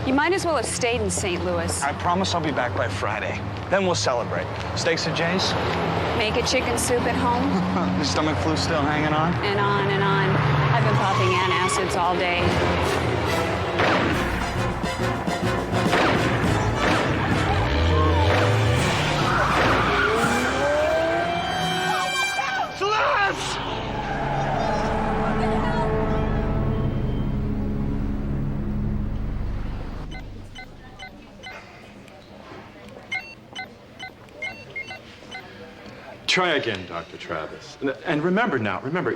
You might as well have stayed in St. Louis. I promise I'll be back by Friday. Then we'll celebrate. Steaks at Jay's? Make a chicken soup at home. The stomach flu still hanging on? And on and on. I've been popping antacids all day. Celeste! Try again, Dr. Travis. And remember,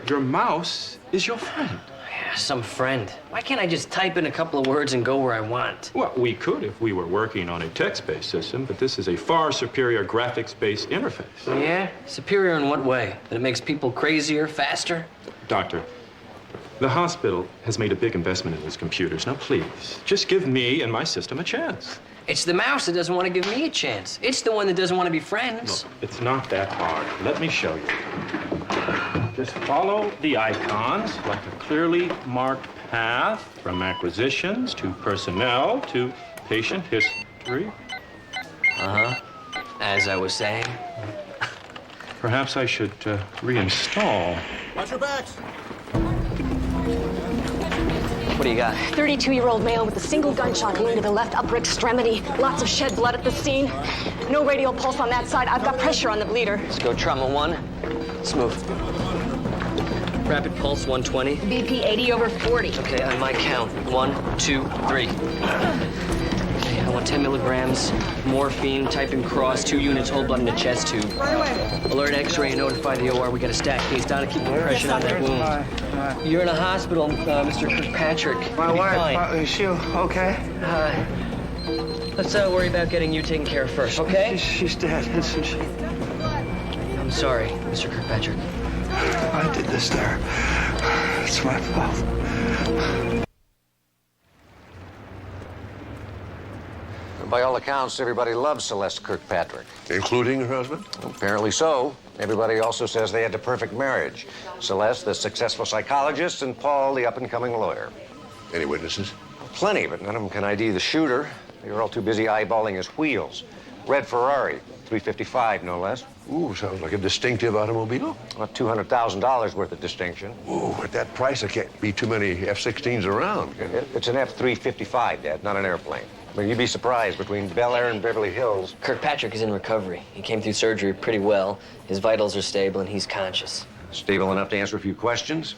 your mouse is your friend. Yeah, some friend. Why can't I just type in a couple of words and go where I want? Well, we could if we were working on a text-based system, but this is a far superior graphics-based interface. Yeah? Superior in what way? That it makes people crazier, faster? Doctor, the hospital has made a big investment in these computers. Now, please, just give me and my system a chance. It's the mouse that doesn't want to give me a chance. It's the one that doesn't want to be friends. Look, it's not that hard. Let me show you. Just follow the icons like a clearly marked path from acquisitions to personnel to patient history. Uh-huh. As I was saying. Perhaps I should reinstall. Watch your backs. What do you got? 32-year-old male with a single gunshot wound to the left upper extremity. Lots of shed blood at the scene. No radial pulse on that side. I've got pressure on the bleeder. Let's go trauma 1. Let's move. Rapid pulse 120. BP 80/40. Okay, on my count. 1, 2, 3. Okay, I want 10 milligrams. Morphine, type in cross, 2 units, whole blood in the chest tube. Right away. Alert X-ray and notify the OR. We got a stack case down to keep the impression on that wound. You're in a hospital, Mr. Kirkpatrick. My You'll be wife, fine. is she okay? Let's worry about getting you taken care of first, okay? She's dead, isn't she? I'm sorry, Mr. Kirkpatrick. I did this to her. It's my fault. By all accounts, everybody loves Celeste Kirkpatrick. Including her husband? Apparently so. Everybody also says they had the perfect marriage. Celeste, the successful psychologist, and Paul, the up-and-coming lawyer. Any witnesses? Plenty, but none of them can ID the shooter. They were all too busy eyeballing his wheels. Red Ferrari, 355, no less. Ooh, sounds like a distinctive automobile. About $200,000 worth of distinction. Ooh, at that price, there can't be too many F-16s around. It's an F-355, Dad, not an airplane. I mean, you'd be surprised between Bel Air and Beverly Hills. Kirkpatrick is in recovery. He came through surgery pretty well. His vitals are stable, and he's conscious. Stable enough to answer a few questions?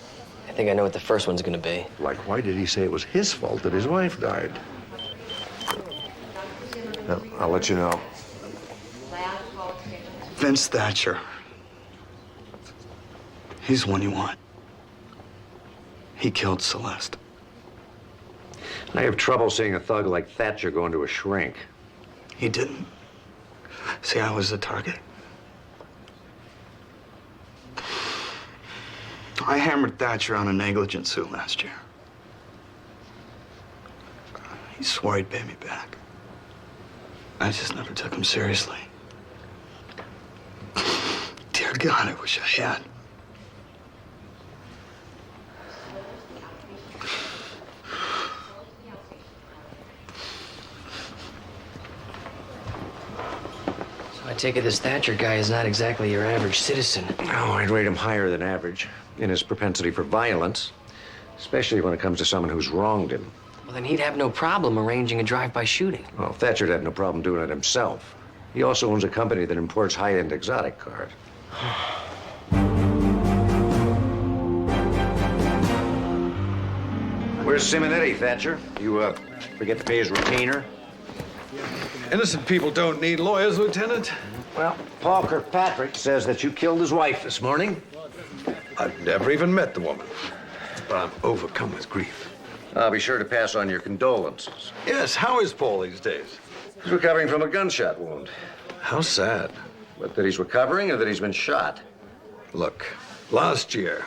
I think I know what the first one's gonna be. Like, why did he say it was his fault that his wife died? No, I'll let you know. Vince Thatcher. He's the one you want. He killed Celeste. I have trouble seeing a thug like Thatcher go into a shrink. He didn't. See, I was the target. I hammered Thatcher on a negligent suit last year. He swore he'd pay me back. I just never took him seriously. Dear God, I wish I had. I take it this Thatcher guy is not exactly your average citizen. Oh, I'd rate him higher than average in his propensity for violence, especially when it comes to someone who's wronged him. Well, then he'd have no problem arranging a drive-by shooting. Well, Thatcher'd have no problem doing it himself. He also owns a company that imports high-end exotic cars. Where's Simonetti, Thatcher? You, forget to pay his retainer? Innocent people don't need lawyers, Lieutenant. Well, Paul Kirkpatrick says that you killed his wife this morning. I've never even met the woman, but I'm overcome with grief. I'll be sure to pass on your condolences. Yes, how is Paul these days? He's recovering from a gunshot wound. How sad. But that he's recovering or that he's been shot? Look, last year,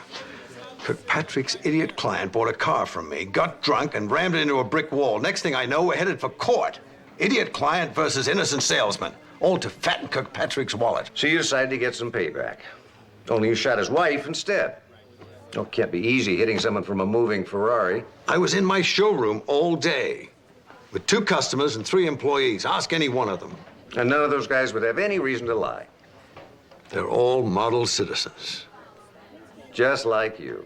Kirkpatrick's idiot client bought a car from me, got drunk, and rammed it into a brick wall. Next thing I know, we're headed for court. Idiot client versus innocent salesman, all to fatten Kirkpatrick's wallet. So you decided to get some payback. Only you shot his wife instead. Oh, it can't be easy hitting someone from a moving Ferrari. I was in my showroom all day with 2 customers and 3 employees. Ask any one of them. And none of those guys would have any reason to lie. They're all model citizens. Just like you.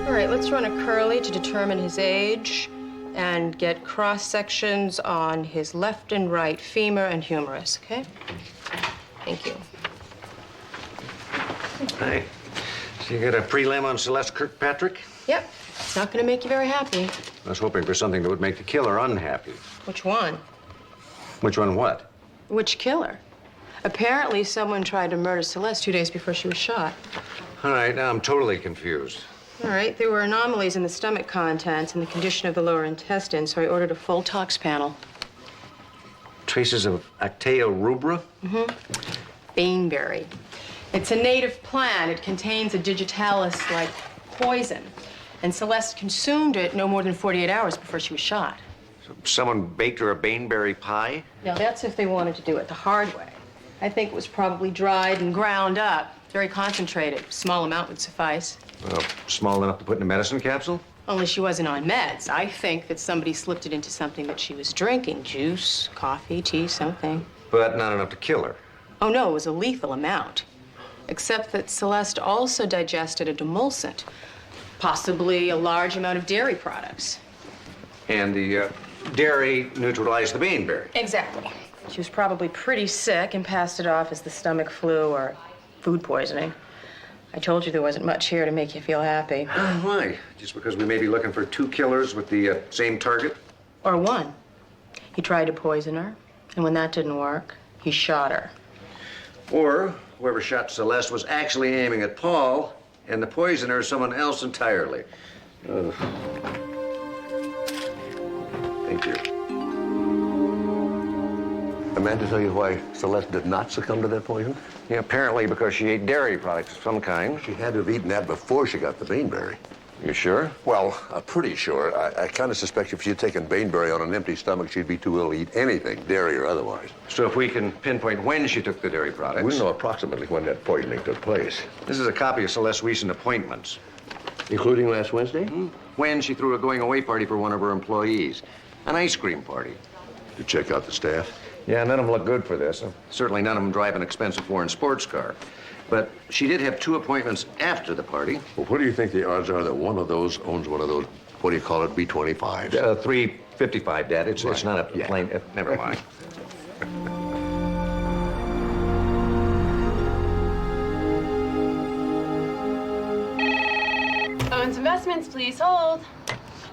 All right, let's run a Curly to determine his age and get cross-sections on his left and right femur and humerus, okay? Thank you. Hey, so you got a prelim on Celeste Kirkpatrick? Yep, it's not gonna make you very happy. I was hoping for something that would make the killer unhappy. Which one? Which one what? Which killer? Apparently, someone tried to murder Celeste 2 days before she was shot. All right, now I'm totally confused. All right, there were anomalies in the stomach contents and the condition of the lower intestine, so I ordered a full tox panel. Traces of Actea rubra? Mm-hmm. Baneberry. It's a native plant. It contains a digitalis-like poison. And Celeste consumed it no more than 48 hours before she was shot. So someone baked her a baneberry pie? Now, that's if they wanted to do it the hard way. I think it was probably dried and ground up. Very concentrated. A small amount would suffice. Well, small enough to put in a medicine capsule? Only she wasn't on meds. I think that somebody slipped it into something that she was drinking. Juice, coffee, tea, something. But not enough to kill her. Oh, no, it was a lethal amount. Except that Celeste also digested a demulcent, possibly a large amount of dairy products. And the dairy neutralized the baneberry. Exactly. She was probably pretty sick and passed it off as the stomach flu or food poisoning. I told you there wasn't much here to make you feel happy. Why? Just because we may be looking for 2 killers with the same target? Or one. He tried to poison her, and when that didn't work, he shot her. Or whoever shot Celeste was actually aiming at Paul, and the poisoner is someone else entirely. Ugh. Thank you. Amanda tell you why Celeste did not succumb to that poison? Yeah, apparently because she ate dairy products of some kind. She had to have eaten that before she got the Baneberry. You sure? Well, I'm pretty sure. I kind of suspect if she'd taken Baneberry on an empty stomach, she'd be too ill to eat anything, dairy or otherwise. So if we can pinpoint when she took the dairy products... We know approximately when that poisoning took place. This is a copy of Celeste's recent appointments. Including last Wednesday? When she threw a going-away party for one of her employees. An ice cream party. You check out the staff? Yeah, none of them look good for this. Certainly none of them drive an expensive foreign sports car. But she did have 2 appointments after the party. Well, what do you think the odds are that one of those owns one of those, what do you call it, B-25s? 355, Dad. It's not a plane. Never mind. Owens Investments, please hold.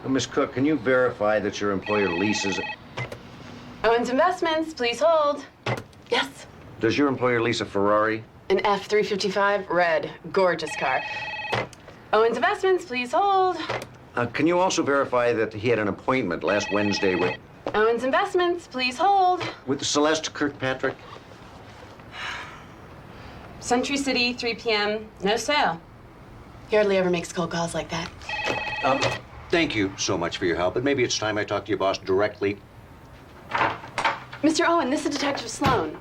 Miss Cook, can you verify that your employer leases... Owens Investments, please hold. Yes. Does your employer lease a Ferrari? An F-355, red, gorgeous car. Owens Investments, please hold. Can you also verify that he had an appointment last Wednesday with... Owens Investments, please hold. With Celeste Kirkpatrick? Century City, 3 p.m., no sale. He hardly ever makes cold calls like that. Thank you so much for your help, but maybe it's time I talk to your boss directly. Mr. Owen, this is Detective Sloan.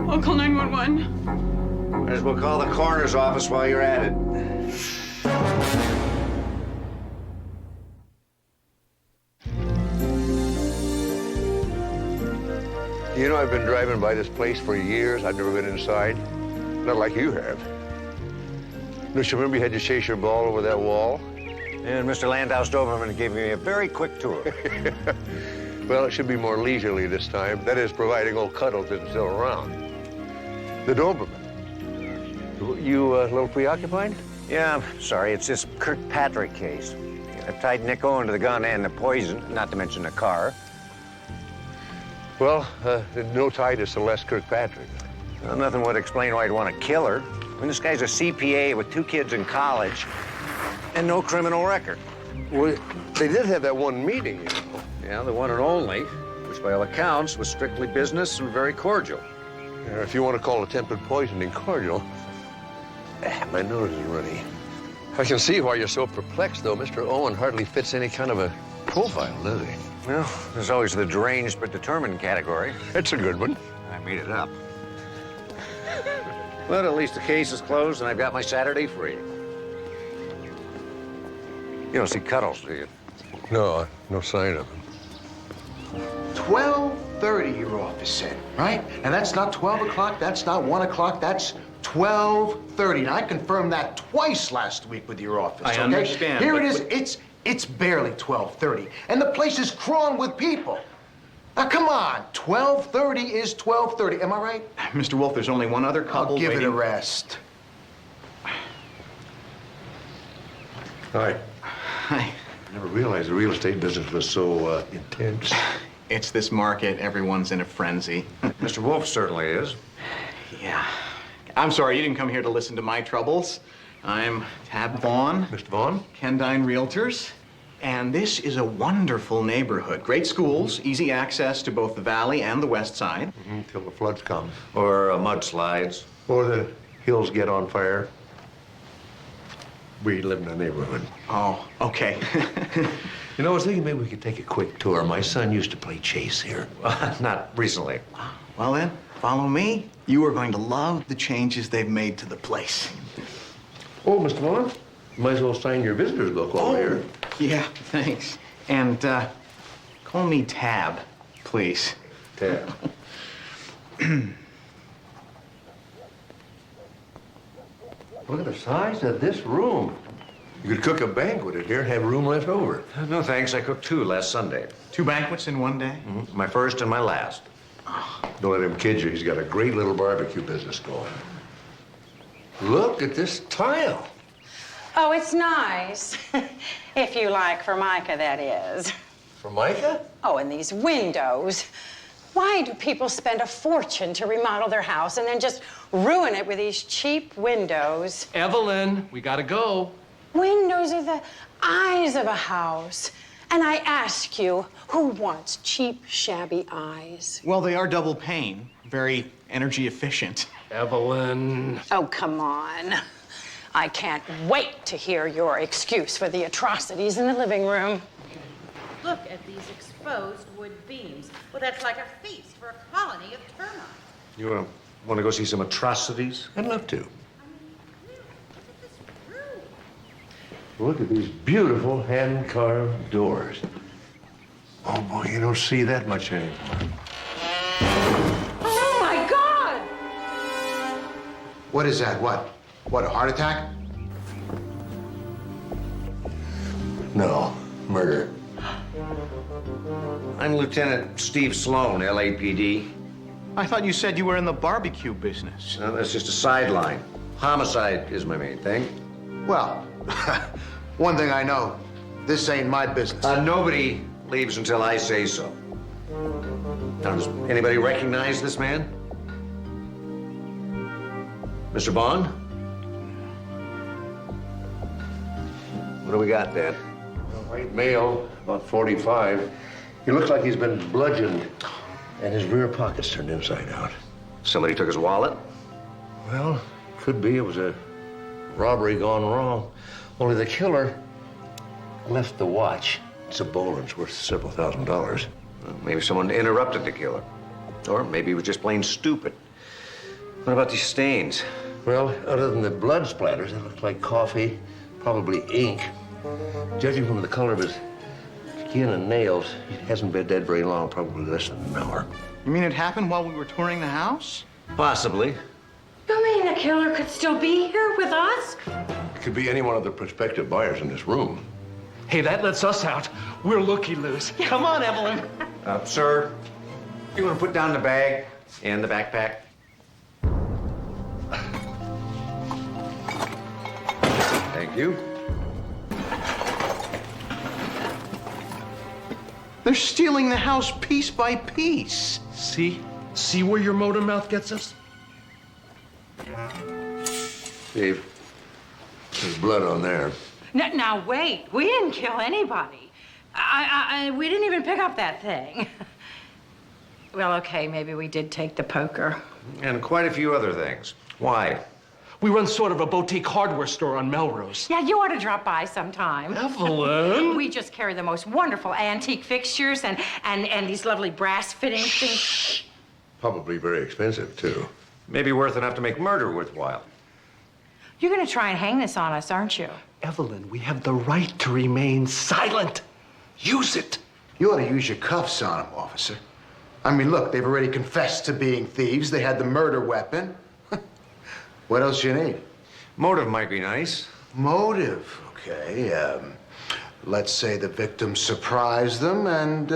I'll call 911. Might as well call the coroner's office while you're at it. You know, I've been driving by this place for years. I've never been inside. Not like you have. Don't you remember you had to chase your ball over that wall? And Mr. Landau's Doberman gave me a very quick tour. Well, it should be more leisurely this time. That is, providing old Cuddles isn't still around. The Doberman. You a little preoccupied? Yeah, I'm sorry. It's this Kirkpatrick case. I tied Nick Owen to the gun and the poison, not to mention the car. Well, no tie to Celeste Kirkpatrick. Well, nothing would explain why I'd want to kill her. I mean, this guy's a CPA with 2 kids in college and no criminal record. Well, they did have that one meeting, you know. Yeah, the one and only, which by all accounts was strictly business and very cordial. Yeah, if you want to call attempted poisoning cordial. My nose is runny. I can see why you're so perplexed, though. Mr. Owen hardly fits any kind of a profile, does he? Well, there's always the deranged but determined category. It's a good one. I made it up. But at least the case is closed and I've got my Saturday free. You don't see Cuddles, do you? No, no sign of him. 12:30 your office said, right? And that's not 12 o'clock, that's not 1 o'clock, that's 12:30. Now, I confirmed that twice last week with your office, I understand, Here but- it is, it's barely 12:30, and the place is crawling with people. Now, come on, 12:30 is 12:30, am I right? Mr. Wolf, there's only one other couple I'll give it waiting. a rest. Hi. Hi. I never realized the real estate business was so intense. It's this market. Everyone's in a frenzy. Mr. Wolf certainly is. Yeah. I'm sorry, you didn't come here to listen to my troubles. I'm Tab Vaughn. Mr. Vaughn? Kendine Realtors. And this is a wonderful neighborhood. Great schools, easy access to both the valley and the west side. Till the floods come. Or mudslides. Or the hills get on fire. We live in a neighborhood. Oh, okay. You know, I was thinking maybe we could take a quick tour. My son used to play chase here. Not recently. Well then, follow me. You are going to love the changes they've made to the place. Oh, Mr. Vaughn, might as well sign your visitor's book over here. Yeah, thanks. And call me Tab, please. Tab. Look at the size of this room. You could cook a banquet in here and have room left over. No, thanks. I cooked 2 last Sunday. 2 banquets in one day? My first and my last. Don't let him kid you. He's got a great little barbecue business going. Look at this tile. Oh, it's nice. If you like Formica, that is. Formica? Oh, and these windows. Why do people spend a fortune to remodel their house and then just ruin it with these cheap windows? Evelyn, we gotta go. Windows are the eyes of a house. And I ask you, who wants cheap, shabby eyes? Well, they are double pane, very energy efficient. Evelyn. Oh, come on. I can't wait to hear your excuse for the atrocities in the living room. Look at these exposed wood beams. Well, that's like a feast for a colony of termites. You want to go see some atrocities? I'd love to. Look at these beautiful hand-carved doors. Oh, boy, you don't see that much anymore. Oh, my God! What is that? What, a heart attack? No, murder. I'm Lieutenant Steve Sloan, LAPD. I thought you said you were in the barbecue business. No, that's just a sideline. Homicide is my main thing. Well, one thing I know, this ain't my business. Nobody leaves until I say so. Now, does anybody recognize this man? Mr. Bond? What do we got, Dad? White male, about 45. He looks like he's been bludgeoned, and his rear pocket's turned inside out. Somebody took his wallet? Well, could be. It was a robbery gone wrong. Only the killer left the watch. It's a Boland's worth several $1,000s. Well, maybe someone interrupted the killer. Or maybe he was just plain stupid. What about these stains? Well, other than the blood splatters, they look like coffee, probably ink. Judging from the color of his skin and nails, he hasn't been dead very long, probably less than an hour. You mean it happened while we were touring the house? Possibly. You mean the killer could still be here with us? It could be any one of the prospective buyers in this room. Hey, that lets us out. We're looky-loos. Come on, Evelyn. Sir, you want to put down the bag and the backpack? Thank you. They're stealing the house piece by piece. See? See where your motor mouth gets us? Steve, there's blood on there. Now, wait. We didn't kill anybody. We didn't even pick up that thing. Well, okay, maybe we did take the poker. And quite a few other things. Why? We run sort of a boutique hardware store on Melrose. Yeah, you ought to drop by sometime. Evelyn! We just carry the most wonderful antique fixtures and these lovely brass fitting things. Probably very expensive, too. Maybe worth enough to make murder worthwhile. You're gonna try and hang this on us, aren't you? Evelyn, we have the right to remain silent. Use it. You ought to use your cuffs on them, officer. I mean, look, they've already confessed to being thieves. They had the murder weapon. What else you need? Motive might be nice. Motive, okay. Let's say the victim surprised them and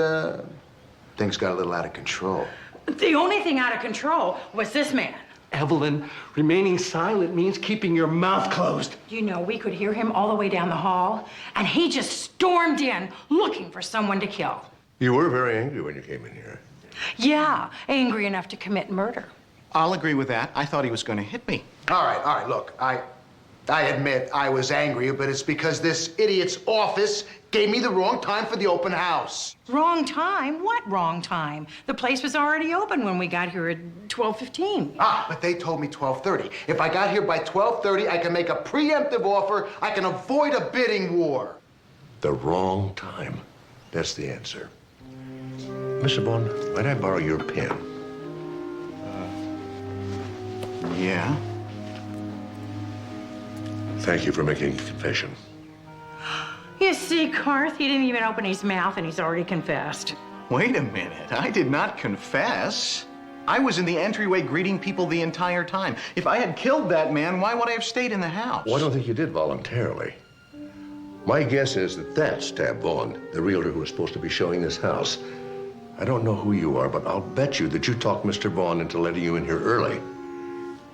things got a little out of control. The only thing out of control was this man. Evelyn, remaining silent means keeping your mouth closed. You know, we could hear him all the way down the hall, and he just stormed in looking for someone to kill. You were very angry when you came in here. Yeah, angry enough to commit murder. I'll agree with that. I thought he was going to hit me. All right, look, I admit I was angry, but it's because this idiot's office gave me the wrong time for the open house. Wrong time? What wrong time? The place was already open when we got here at 12:15. Ah, but they told me 12:30. If I got here by 12:30, I can make a preemptive offer. I can avoid a bidding war. The wrong time. That's the answer. Mr. Bond, might I borrow your pen? Yeah? Thank you for making a confession. You see, Garth, he didn't even open his mouth and he's already confessed. Wait a minute. I did not confess. I was in the entryway greeting people the entire time. If I had killed that man, why would I have stayed in the house? Well, I don't think you did voluntarily. My guess is that that's Tab Vaughn, the realtor who was supposed to be showing this house. I don't know who you are, but I'll bet you that you talked Mr. Vaughn into letting you in here early.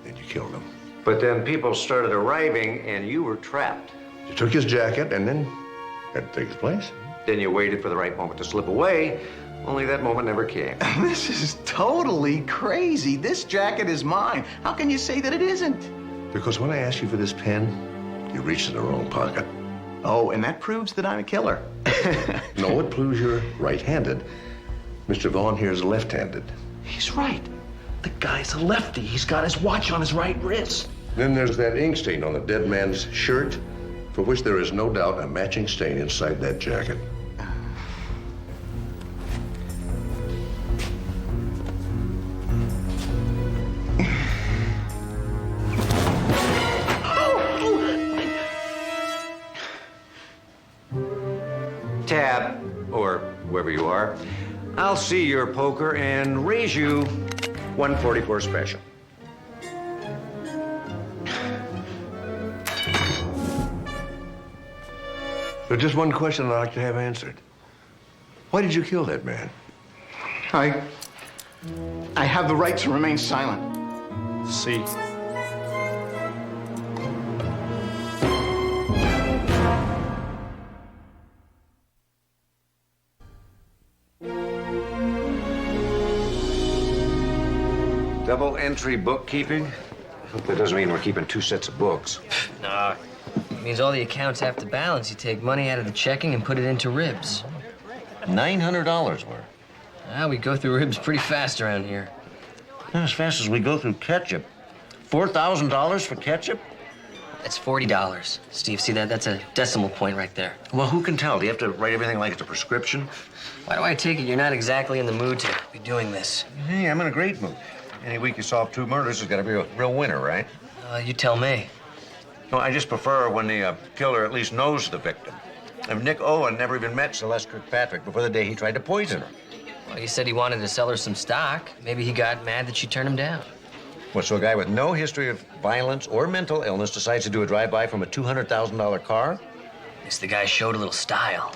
Then you killed him. But then people started arriving and you were trapped. You took his jacket and then had to take his place. Then you waited for the right moment to slip away, only that moment never came. This is totally crazy. This jacket is mine. How can you say that it isn't? Because when I asked you for this pen, you reached in the wrong pocket. Oh, and that proves that I'm a killer. No, it proves you're right-handed. Mr. Vaughn here is left-handed. He's right. The guy's a lefty. He's got his watch on his right wrist. Then there's that ink stain on the dead man's shirt, for which there is no doubt a matching stain inside that jacket. Tab, or whoever you are, I'll see your poker and raise you 144 special. There's just one question I'd like to have answered. Why did you kill that man? I have the right to remain silent. See. Double entry bookkeeping? I hope that doesn't mean we're keeping 2 sets of books. Nah. It means all the accounts have to balance. You take money out of the checking and put it into ribs. $900 worth. We go through ribs pretty fast around here. Not as fast as we go through ketchup. $4,000 for ketchup? That's $40. Steve, see that? That's a decimal point right there. Well, who can tell? Do you have to write everything like it's a prescription? Why do I take it you're not exactly in the mood to be doing this? Hey, I'm in a great mood. Any week you solve 2 murders, there's got to be a real winner, right? You tell me. No, I just prefer when the killer at least knows the victim. And Nick Owen never even met Celeste Kirkpatrick before the day he tried to poison her. Well, he said he wanted to sell her some stock. Maybe he got mad that she turned him down. What, so a guy with no history of violence or mental illness decides to do a drive-by from a $200,000 car? At least the guy showed a little style.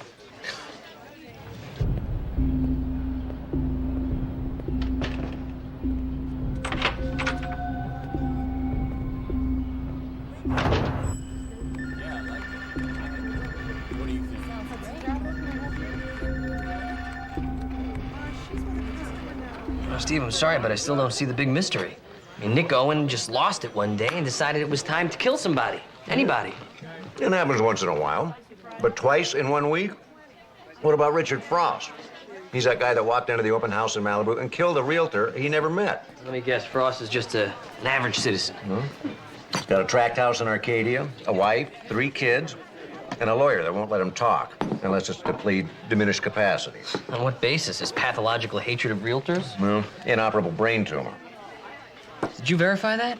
Steve, I'm sorry, but I still don't see the big mystery. I mean, Nick Owen just lost it one day and decided it was time to kill somebody. Anybody. It happens once in a while. But twice in 1 week? What about Richard Frost? He's that guy that walked into the open house in Malibu and killed a realtor he never met. Let me guess, Frost is just an average citizen. He's got a tract house in Arcadia, a wife, 3 kids, and a lawyer that won't let him talk unless it's to plead diminished capacity. On what basis? His pathological hatred of realtors? Well, inoperable brain tumor. Did you verify that?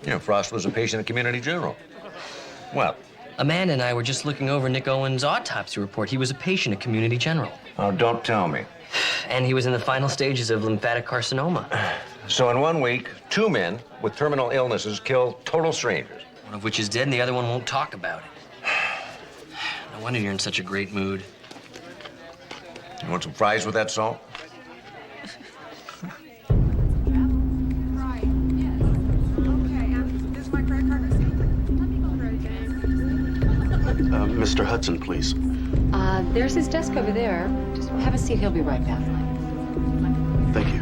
Yeah, Frost was a patient at Community General. Well? Amanda and I were just looking over Nick Owen's autopsy report. He was a patient at Community General. Oh, don't tell me. And he was in the final stages of lymphatic carcinoma. So in 1 week, 2 men with terminal illnesses kill total strangers. One of which is dead and the other one won't talk about it. No wonder you're in such a great mood. You want some fries with that salt? Mr. Hudson, please. There's his desk over there. Just have a seat. He'll be right back. Thank you.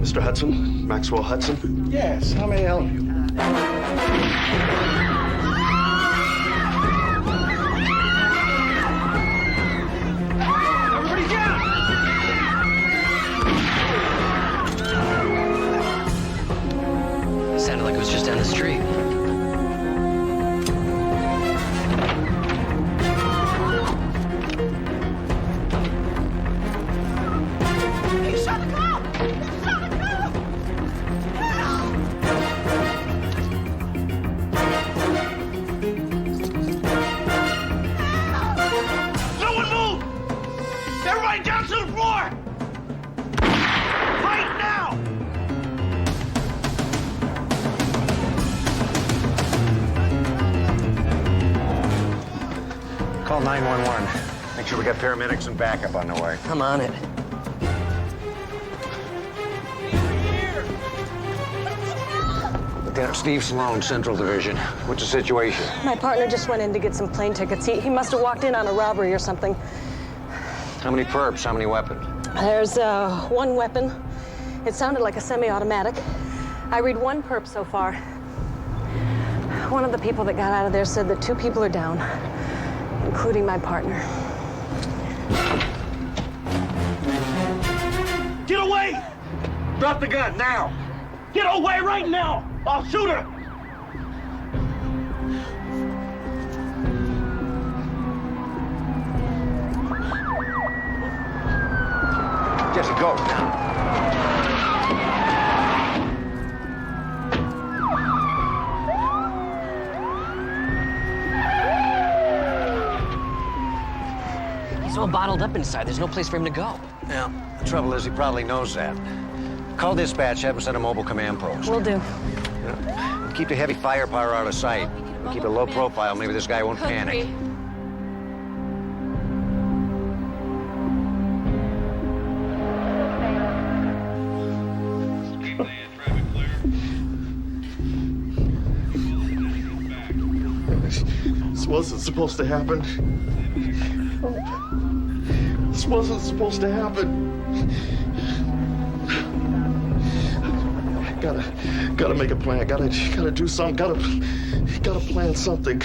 Mr. Hudson, Maxwell Hudson. Yes, how may I help you? Everybody down! It sounded like it was just down the street. He shot the cop! Call 911. Make sure we got paramedics and backup on the way. I'm on it. Lieutenant Steve Sloan, Central Division. What's the situation? My partner just went in to get some plane tickets. He must have walked in on a robbery or something. How many perps? How many weapons? There's one weapon. It sounded like a semi-automatic. I read one perp so far. One of the people that got out of there said that 2 people are down, including my partner. Get away! Drop the gun now! Get away right now! I'll shoot her! Jesse, go. He's all bottled up inside. There's no place for him to go. Yeah, the trouble is he probably knows that. Call dispatch, have him send a mobile command post. Will do. Yeah. Keep the heavy firepower out of sight. Keep a low profile. Maybe this guy won't panic. This wasn't supposed to happen. This wasn't supposed to happen. Gotta make a plan. Gotta do something. Gotta plan something.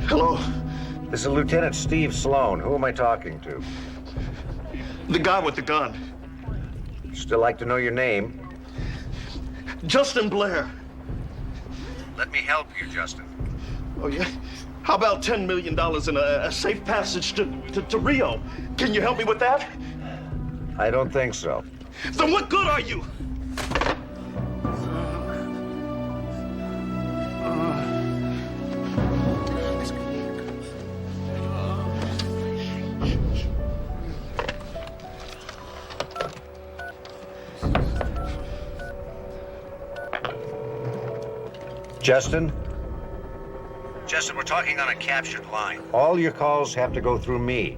Hello? This is Lieutenant Steve Sloan. Who am I talking to? The guy with the gun. Still like to know your name? Justin Blair. Let me help you, Justin. Oh, yeah? How about $10 million in a safe passage to Rio? Can you help me with that? I don't think so. Then what good are you? Justin? Justin, we're talking on a captured line. All your calls have to go through me.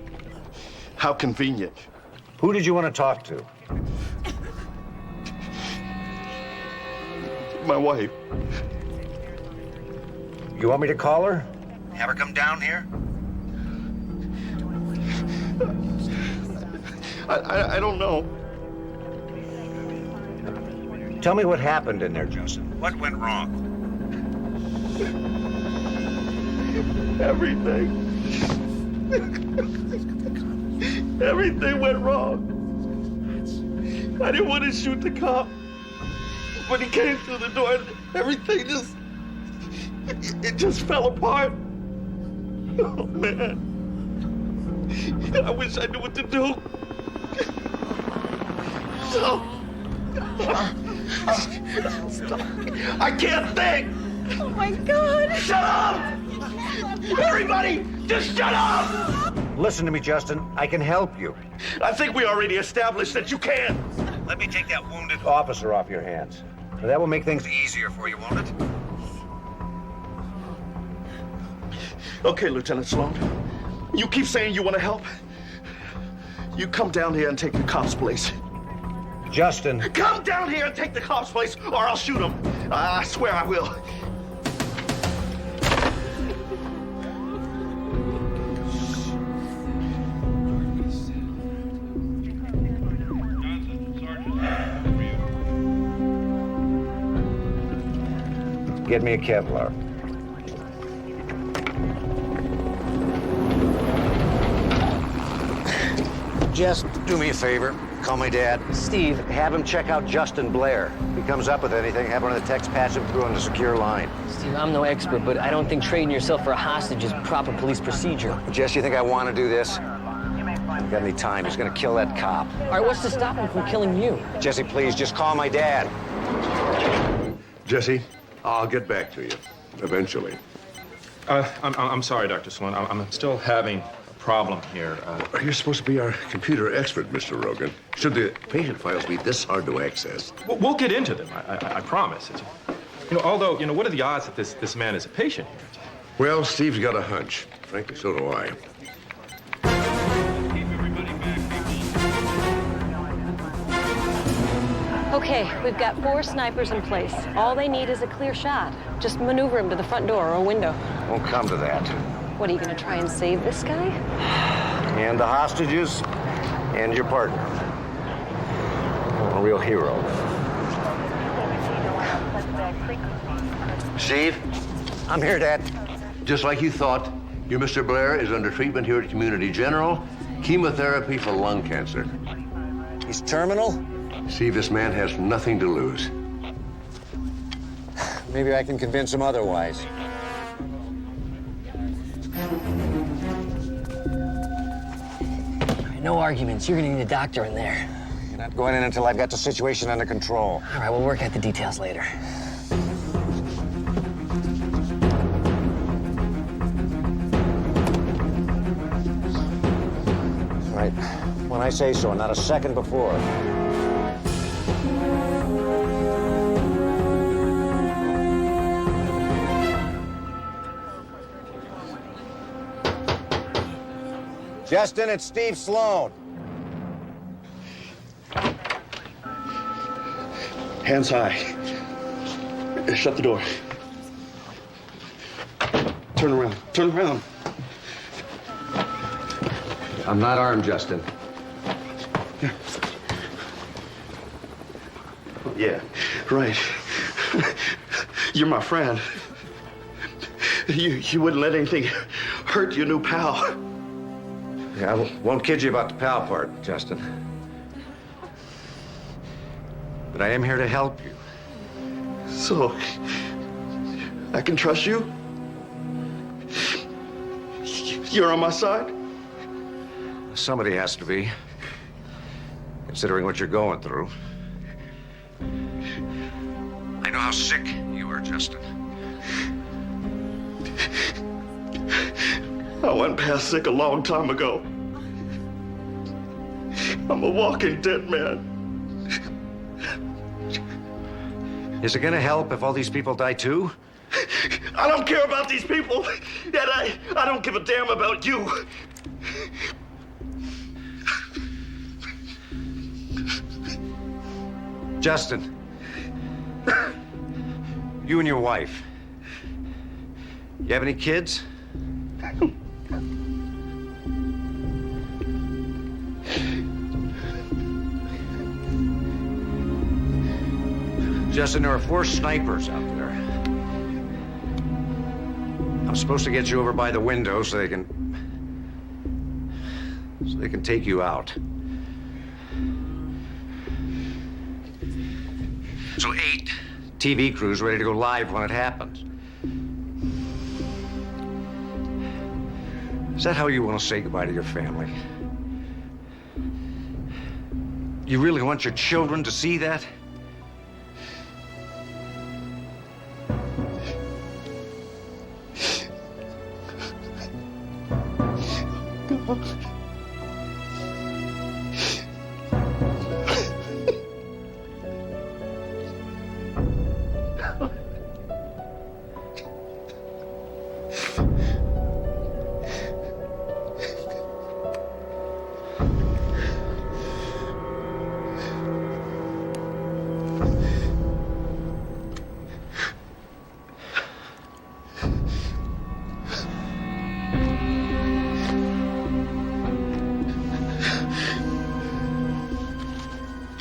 How convenient. Who did you want to talk to? My wife. You want me to call her? Have her come down here? I don't know. Tell me what happened in there, Justin. What went wrong? Everything. Everything went wrong. I didn't want to shoot the cop. When he came through the door, everything just fell apart. Oh, man. I wish I knew what to do. So, I can't think. Oh, my God. Shut up! Everybody, just shut up! Listen to me, Justin. I can help you. I think we already established that you can. Let me take that wounded officer off your hands. That will make things easier for you, won't it? Okay, Lieutenant Sloan. You keep saying you want to help. You come down here and take the cop's place. Justin. Come down here and take the cop's place, or I'll shoot him. I swear I will. Get me a Kevlar. Just do me a favor. Call my dad. Steve. Have him check out Justin Blair. If he comes up with anything, have one of the techs patch him through on the secure line. Steve, I'm no expert, but I don't think trading yourself for a hostage is proper police procedure. Jess, you think I want to do this? I got any time. He's gonna kill that cop. All right, what's to stop him from killing you? Jesse, please, just call my dad. Jesse, I'll get back to you eventually. I'm sorry, Dr. Sloan. I'm still having a problem here. You're supposed to be our computer expert, Mr. Rogan. Should the patient files be this hard to access? We'll get into them, I promise. Although, what are the odds that this man is a patient here? Well, Steve's got a hunch. Frankly, so do I. Okay, we've got 4 snipers in place. All they need is a clear shot. Just maneuver them to the front door or a window. Won't come to that. What, are you going to try and save this guy? And the hostages, and your partner. A real hero. Steve? I'm here, Dad. Just like you thought, your Mr. Blair is under treatment here at Community General. Chemotherapy for lung cancer. He's terminal? Steve, this man has nothing to lose. Maybe I can convince him otherwise. No arguments. You're gonna need a doctor in there. You're not going in until I've got the situation under control. All right, we'll work out the details later. Right. When I say so, not a second before. Justin, it's Steve Sloan. Hands high. Shut the door. Turn around. Turn around. I'm not armed, Justin. Yeah, right. You're my friend. You wouldn't let anything hurt your new pal. Yeah, I won't kid you about the pal part, Justin. But I am here to help you. So, I can trust you? You're on my side? Somebody has to be, considering what you're going through. I know how sick you are, Justin. I went past sick a long time ago. I'm a walking dead man. Is it gonna help if all these people die too? I don't care about these people, and I don't give a damn about you. Justin, you and your wife, you have any kids? Justin, there are 4 snipers out there. I'm supposed to get you over by the window so they can take you out. So 8 TV crews ready to go live when it happens. Is that how you want to say goodbye to your family? You really want your children to see that?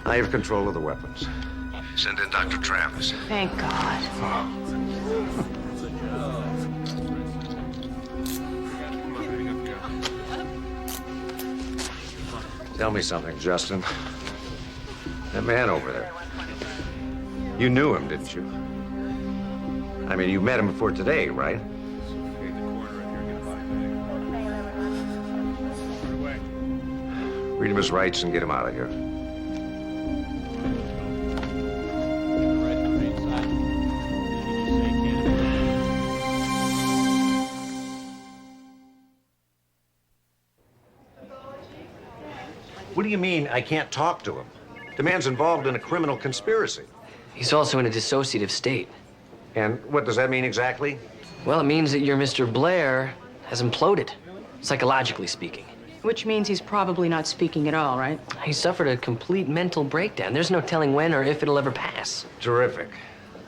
I have control of the weapons. Send in Dr. Travis. Thank God. Tell me something, Justin. That man over there. You knew him, didn't you? I mean, you met him before today, right? Read him his rights and get him out of here. What do you mean I can't talk to him? The man's involved in a criminal conspiracy. He's also in a dissociative state. And what does that mean exactly? Well, it means that your Mr. Blair has imploded, psychologically speaking. Which means he's probably not speaking at all, right? He suffered a complete mental breakdown. There's no telling when or if it'll ever pass. Terrific.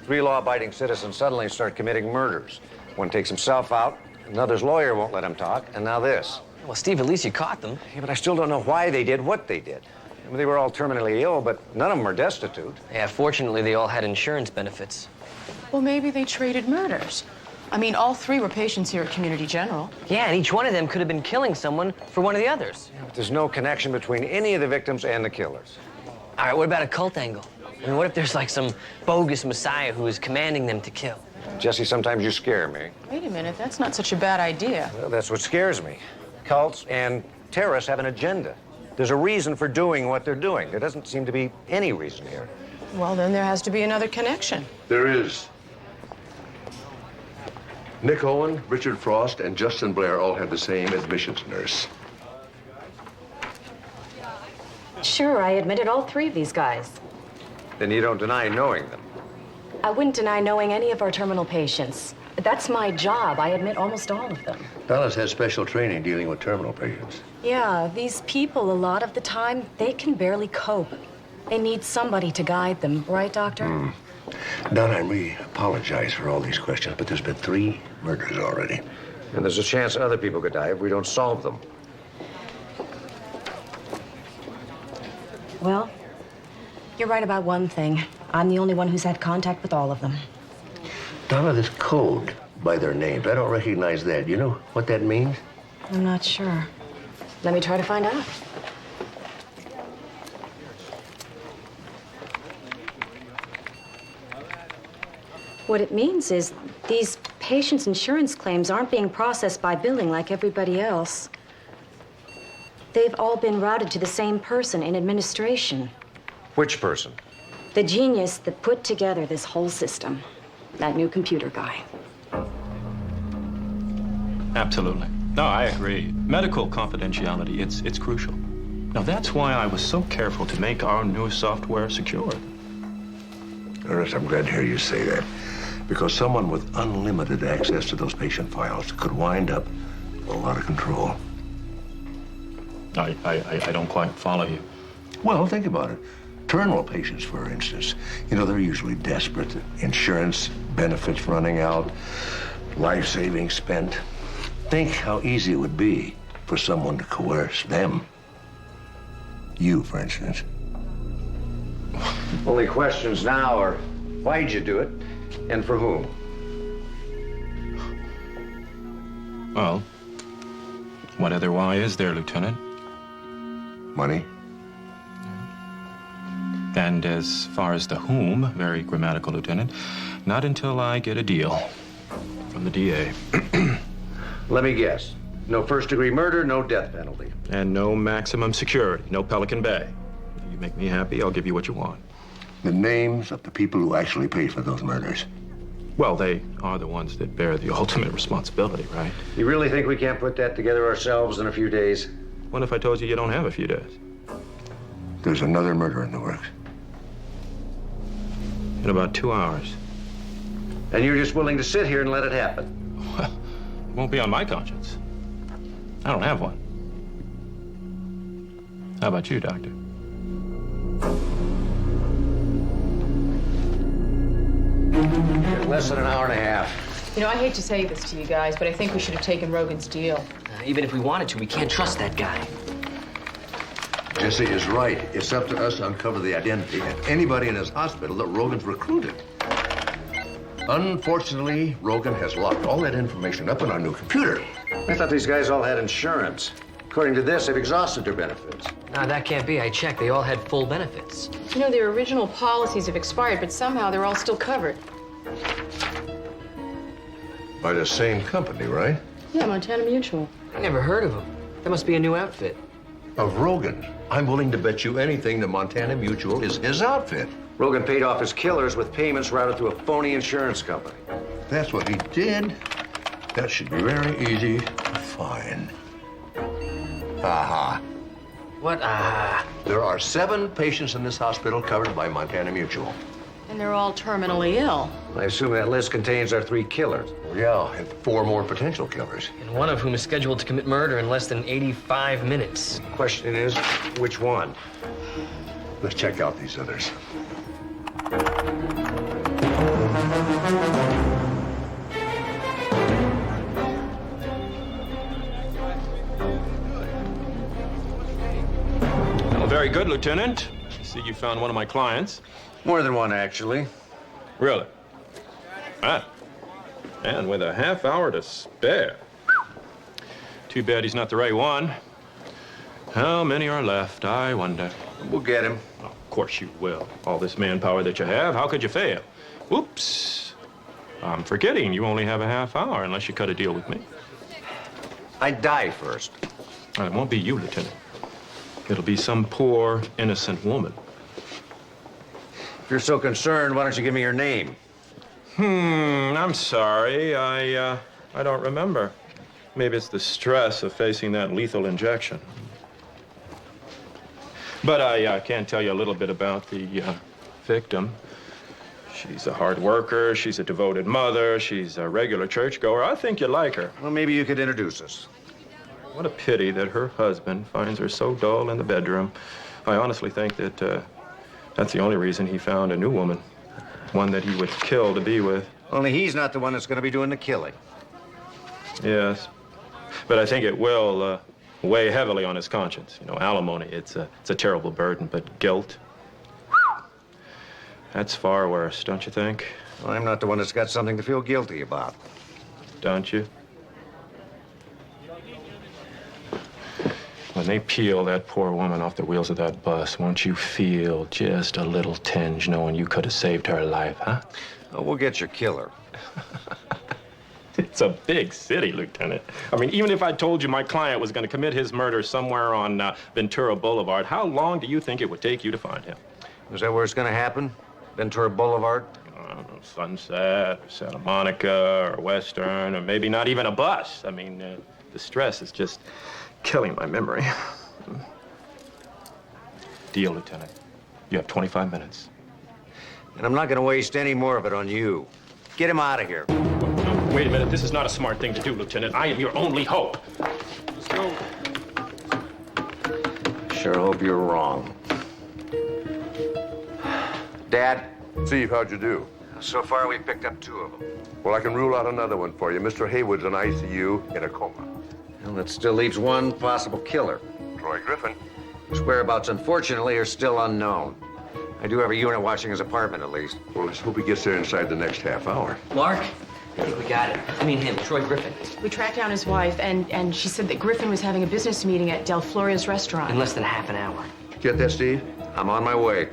3 law-abiding citizens suddenly start committing murders. One takes himself out, another's lawyer won't let him talk, and now this. Well, Steve, at least you caught them. Yeah, but I still don't know why they did what they did. I mean, they were all terminally ill, but none of them are destitute. Yeah, fortunately, they all had insurance benefits. Well, maybe they traded murders. I mean, all 3 were patients here at Community General. Yeah, and each one of them could have been killing someone for one of the others. Yeah, but there's no connection between any of the victims and the killers. All right, what about a cult angle? I mean, what if there's like some bogus messiah who is commanding them to kill? Jesse, sometimes you scare me. Wait a minute, that's not such a bad idea. Well, that's what scares me. Cults and terrorists have an agenda. There's a reason for doing what they're doing. There doesn't seem to be any reason here. Well, then there has to be another connection. There is. Nick Owen, Richard Frost, and Justin Blair all had the same admissions nurse. Sure, I admitted all 3 of these guys. Then you don't deny knowing them. I wouldn't deny knowing any of our terminal patients. That's my job. I admit almost all of them. Dallas has special training dealing with terminal patients. Yeah, these people, a lot of the time, they can barely cope. They need somebody to guide them. Right, Doctor? Donna and we apologize for all these questions, but there's been 3 murders already. And there's a chance other people could die if we don't solve them. Well, you're right about one thing. I'm the only one who's had contact with all of them. Donna, this code by their names, I don't recognize that. You know what that means? I'm not sure. Let me try to find out. What it means is these patients' insurance claims aren't being processed by billing like everybody else. They've all been routed to the same person in administration. Which person? The genius that put together this whole system. That new computer guy. Absolutely. No, I agree. Medical confidentiality, it's crucial. Now, that's why I was so careful to make our new software secure. Ernest, I'm glad to hear you say that. Because someone with unlimited access to those patient files could wind up with a lot of control. I don't quite follow you. Well, think about it. Terminal patients, for instance, you know, they're usually desperate. Insurance benefits running out, life savings spent. Think how easy it would be for someone to coerce them. You, for instance. Only questions now are, why'd you do it, and for whom? Well, what other why is there, Lieutenant? Money. And as far as the whom, very grammatical, Lieutenant, not until I get a deal from the DA. Let me guess. No first-degree murder, no death penalty. And no maximum security, no Pelican Bay. You make me happy, I'll give you what you want. The names of the people who actually paid for those murders. Well, they are the ones that bear the ultimate responsibility, right? You really think we can't put that together ourselves in a few days? What if I told you you don't have a few days? There's another murder in the works. In about 2 hours. And you're just willing to sit here and let it happen? Well, it won't be on my conscience. I don't have one. How about you, Doctor? Less than an hour and a half. You know, I hate to say this to you guys, but I think we should have taken Rogan's deal. Even if we wanted to, we can't trust that guy. Jesse is right. It's up to us to uncover the identity of anybody in his hospital that Rogan's recruited. Unfortunately, Rogan has locked all that information up in our new computer. I thought these guys all had insurance. According to this, they've exhausted their benefits. No, that can't be. I checked. They all had full benefits. You know, their original policies have expired, but somehow they're all still covered. By the same company, right? Yeah, Montana Mutual. I never heard of him. That must be a new outfit. Of Rogan. I'm willing to bet you anything that Montana Mutual is his outfit. Rogan paid off his killers with payments routed through a phony insurance company. That's what he did. That should be very easy to find. Aha. What? There are 7 patients in this hospital covered by Montana Mutual. And they're all terminally ill. I assume that list contains our 3 killers. Yeah, and 4 more potential killers. And one of whom is scheduled to commit murder in less than 85 minutes. Question is, which one? Let's check out these others. Well, very good, Lieutenant. I see you found one of my clients. More than one, actually. Really? Ah. And with a half hour to spare. Too bad he's not the right one. How many are left, I wonder? We'll get him. Oh, of course you will. All this manpower that you have, how could you fail? Whoops. I'm forgetting you only have a half hour unless you cut a deal with me. I'd die first. And it won't be you, Lieutenant. It'll be some poor, innocent woman. If you're so concerned, why don't you give me your name? I'm sorry. I don't remember. Maybe it's the stress of facing that lethal injection. But I can tell you a little bit about the victim. She's a hard worker. She's a devoted mother. She's a regular churchgoer. I think you'd like her. Well, maybe you could introduce us. What a pity that her husband finds her so dull in the bedroom. I honestly think that that's the only reason he found a new woman. One that he would kill to be with. Only he's not the one that's going to be doing the killing. Yes. But I think it will weigh heavily on his conscience. You know, alimony, it's a terrible burden, but guilt, that's far worse, don't you think? Well, I'm not the one that's got something to feel guilty about. Don't you? When they peel that poor woman off the wheels of that bus, won't you feel just a little tinge knowing you could have saved her life, huh? Oh, we'll get your killer. It's a big city, Lieutenant. I mean, even if I told you my client was going to commit his murder somewhere on Ventura Boulevard, how long do you think it would take you to find him? Is that where it's going to happen? Ventura Boulevard? I don't know, Sunset, or Santa Monica, or Western, or maybe not even a bus. I mean, the stress is just killing my memory. Deal, Lieutenant. You have 25 minutes. And I'm not going to waste any more of it on you. Get him out of here. No, wait a minute. This is not a smart thing to do, Lieutenant. I am your only hope. Let's go. Sure hope you're wrong. Dad? Steve, how'd you do? So far, we've picked up 2 of them. Well, I can rule out another one for you. Mr. Haywood's in ICU in a coma. Well, that still leaves one possible killer. Troy Griffin. His whereabouts, unfortunately, are still unknown. I do have a unit watching his apartment, at least. Well, let's hope he gets there inside the next half hour. Mark, I think we got it. I mean him, Troy Griffin. We tracked down his wife, and she said that Griffin was having a business meeting at Del Floria's restaurant. In less than half an hour. Get that, Steve? I'm on my way.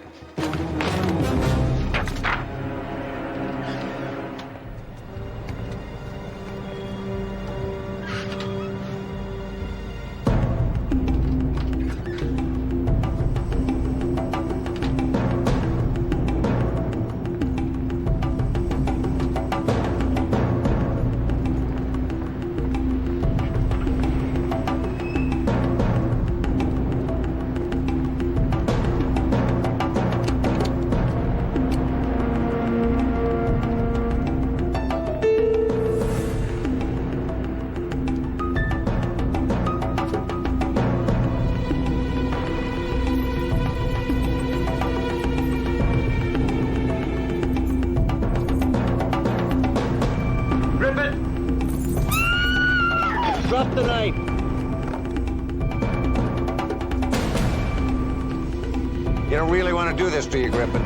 Drop the knife. You don't really want to do this, do you, Griffin?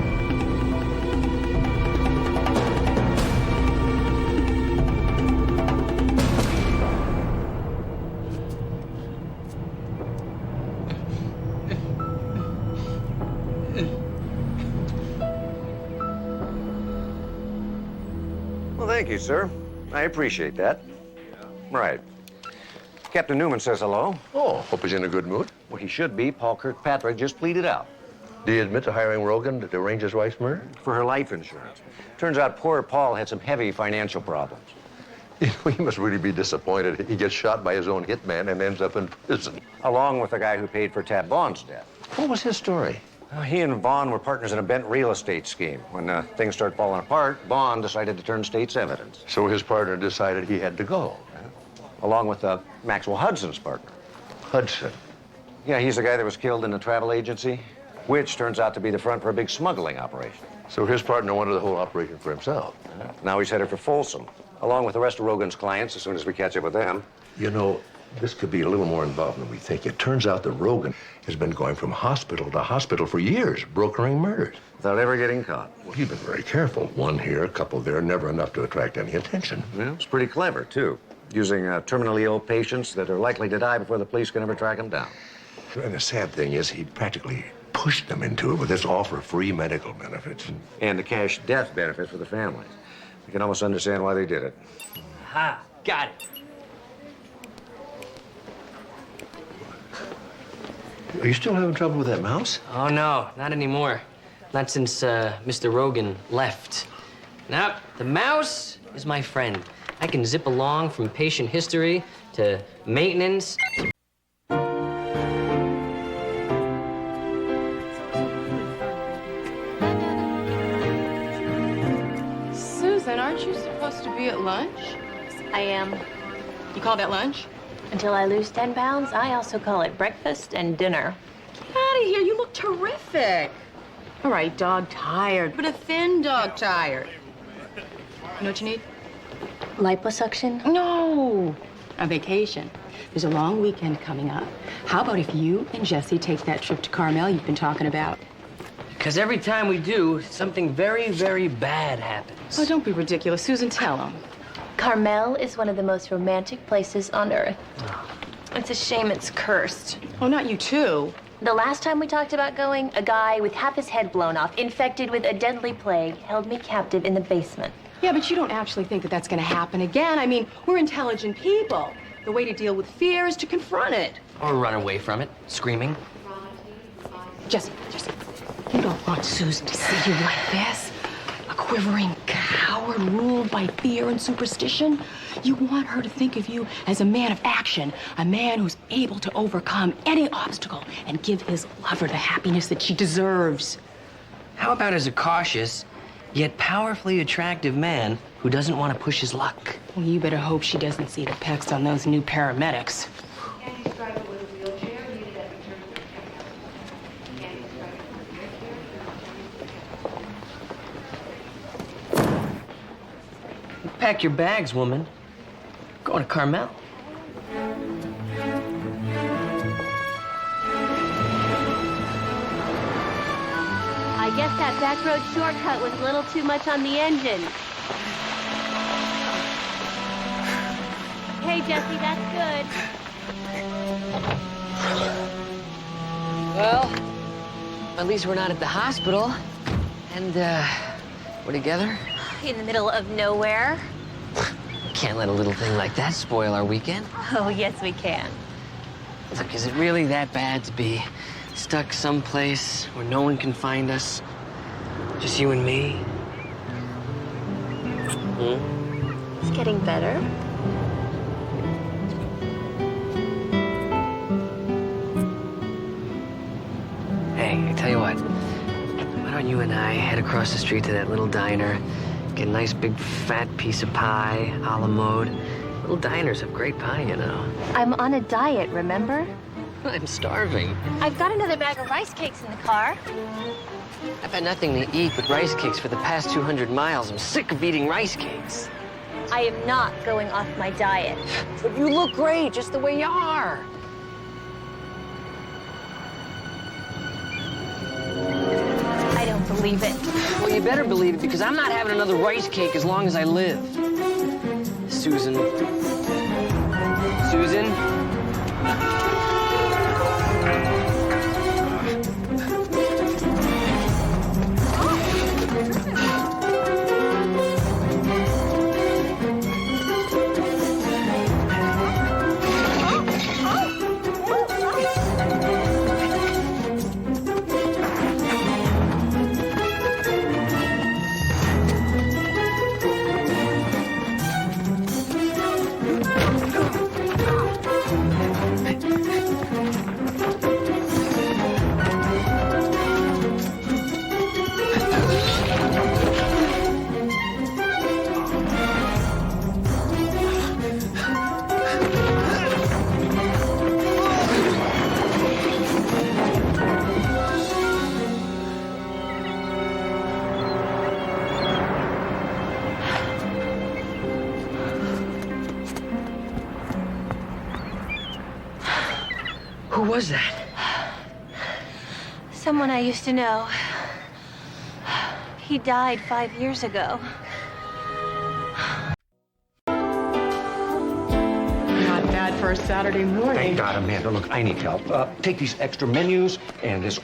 Well, thank you, sir. I appreciate that. Right. Captain Newman says hello. Oh, hope he's in a good mood. Well, he should be. Paul Kirkpatrick just pleaded out. Did he admit to hiring Rogan to arrange his wife's murder? For her life insurance. Turns out poor Paul had some heavy financial problems. You know, he must really be disappointed. He gets shot by his own hitman and ends up in prison. Along with the guy who paid for Tab Vaughn's death. What was his story? He and Vaughn were partners in a bent real estate scheme. When things started falling apart, Vaughn decided to turn state's evidence. So his partner decided he had to go. Along with Maxwell Hudson's partner. Hudson? Yeah, he's the guy that was killed in the travel agency, which turns out to be the front for a big smuggling operation. So his partner wanted the whole operation for himself. Now he's headed for Folsom, along with the rest of Rogan's clients as soon as we catch up with them. You know, this could be a little more involved than we think. It turns out that Rogan has been going from hospital to hospital for years, brokering murders. Without ever getting caught. Well, he's been very careful. One here, a couple there, never enough to attract any attention. Yeah, it's pretty clever, too. Using terminally ill patients that are likely to die before the police can ever track them down. And the sad thing is, he practically pushed them into it with this offer of free medical benefits. And the cash death benefits for the families. You can almost understand why they did it. Ha! Got it. Are you still having trouble with that mouse? Oh, no, not anymore. Not since Mr. Rogan left. Now, the mouse is my friend. I can zip along from patient history to maintenance. Susan, aren't you supposed to be at lunch? I am. You call that lunch? Until I lose 10 pounds, I also call it breakfast and dinner. Get out of here. You look terrific. All right, dog tired, but a thin dog tired. You know what you need? Liposuction? No, a vacation. There's a long weekend coming up. How about if you and Jesse take that trip to Carmel you've been talking about? Because every time we do, something very, very bad happens. Oh, don't be ridiculous. Susan, tell him. Carmel is one of the most romantic places on earth. It's a shame it's cursed. Oh, not you too. The last time we talked about going, a guy with half his head blown off, infected with a deadly plague, held me captive in the basement. Yeah, but you don't actually think that that's going to happen again. I mean, we're intelligent people. The way to deal with fear is to confront it. Or run away from it, screaming. Jesse, you don't want Susan to see you like this. A quivering coward ruled by fear and superstition. You want her to think of you as a man of action, a man who's able to overcome any obstacle and give his lover the happiness that she deserves. How about as a cautious, yet powerfully attractive man who doesn't want to push his luck? Well, you better hope she doesn't see the pecs on those new paramedics. Pack your bags, woman. Going to Carmel. I guess that back road shortcut was a little too much on the engine. Hey, Jesse, that's good. Well, at least we're not at the hospital. And, we're together. In the middle of nowhere. Can't let a little thing like that spoil our weekend. Oh, yes, we can. Look, is it really that bad to be stuck someplace where no one can find us? Just you and me? It's getting better. Hey, I tell you what. Why don't you and I head across the street to that little diner, get a nice big fat piece of pie, a la mode. Little diners have great pie, you know. I'm on a diet, remember? I'm starving. I've got another bag of rice cakes in the car. I've had nothing to eat but rice cakes for the past 200 miles. I'm sick of eating rice cakes. I am not going off my diet. But you look great, just the way you are. I don't believe it. Well, you better believe it, because I'm not having another rice cake as long as I live. Susan. Susan? was that? Someone I used to know. He died 5 years ago. Not bad for a Saturday morning. Thank God, Amanda. Look, I need help. Take these extra menus and this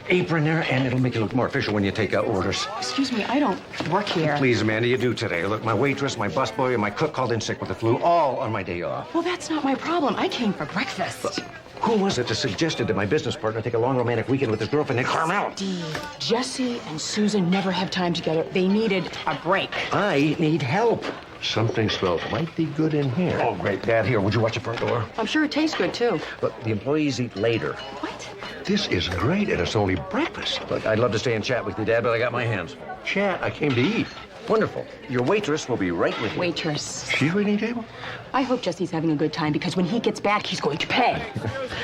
apron there, and it'll make you look more official when you take orders. Excuse me, I don't work here. Please, Amanda, you do today. Look, my waitress, my busboy, and my cook called in sick with the flu, all on my day off. Well, that's not my problem. I came for breakfast. Who was it that suggested that my business partner take a long romantic weekend with his girlfriend in Carmel? Steve, Jesse and Susan never have time together. They needed a break. I need help. Something smells mighty good in here. Oh, great. Dad, here, would you watch the front door? I'm sure it tastes good, too. Look, the employees eat later. What? This is great, and it's only breakfast. Look, I'd love to stay and chat with you, Dad, but I got my hands. Chat, I came to eat. Wonderful. Your waitress will be right with you. Waitress. She's waiting table? I hope Jesse's having a good time, because when he gets back, he's going to pay.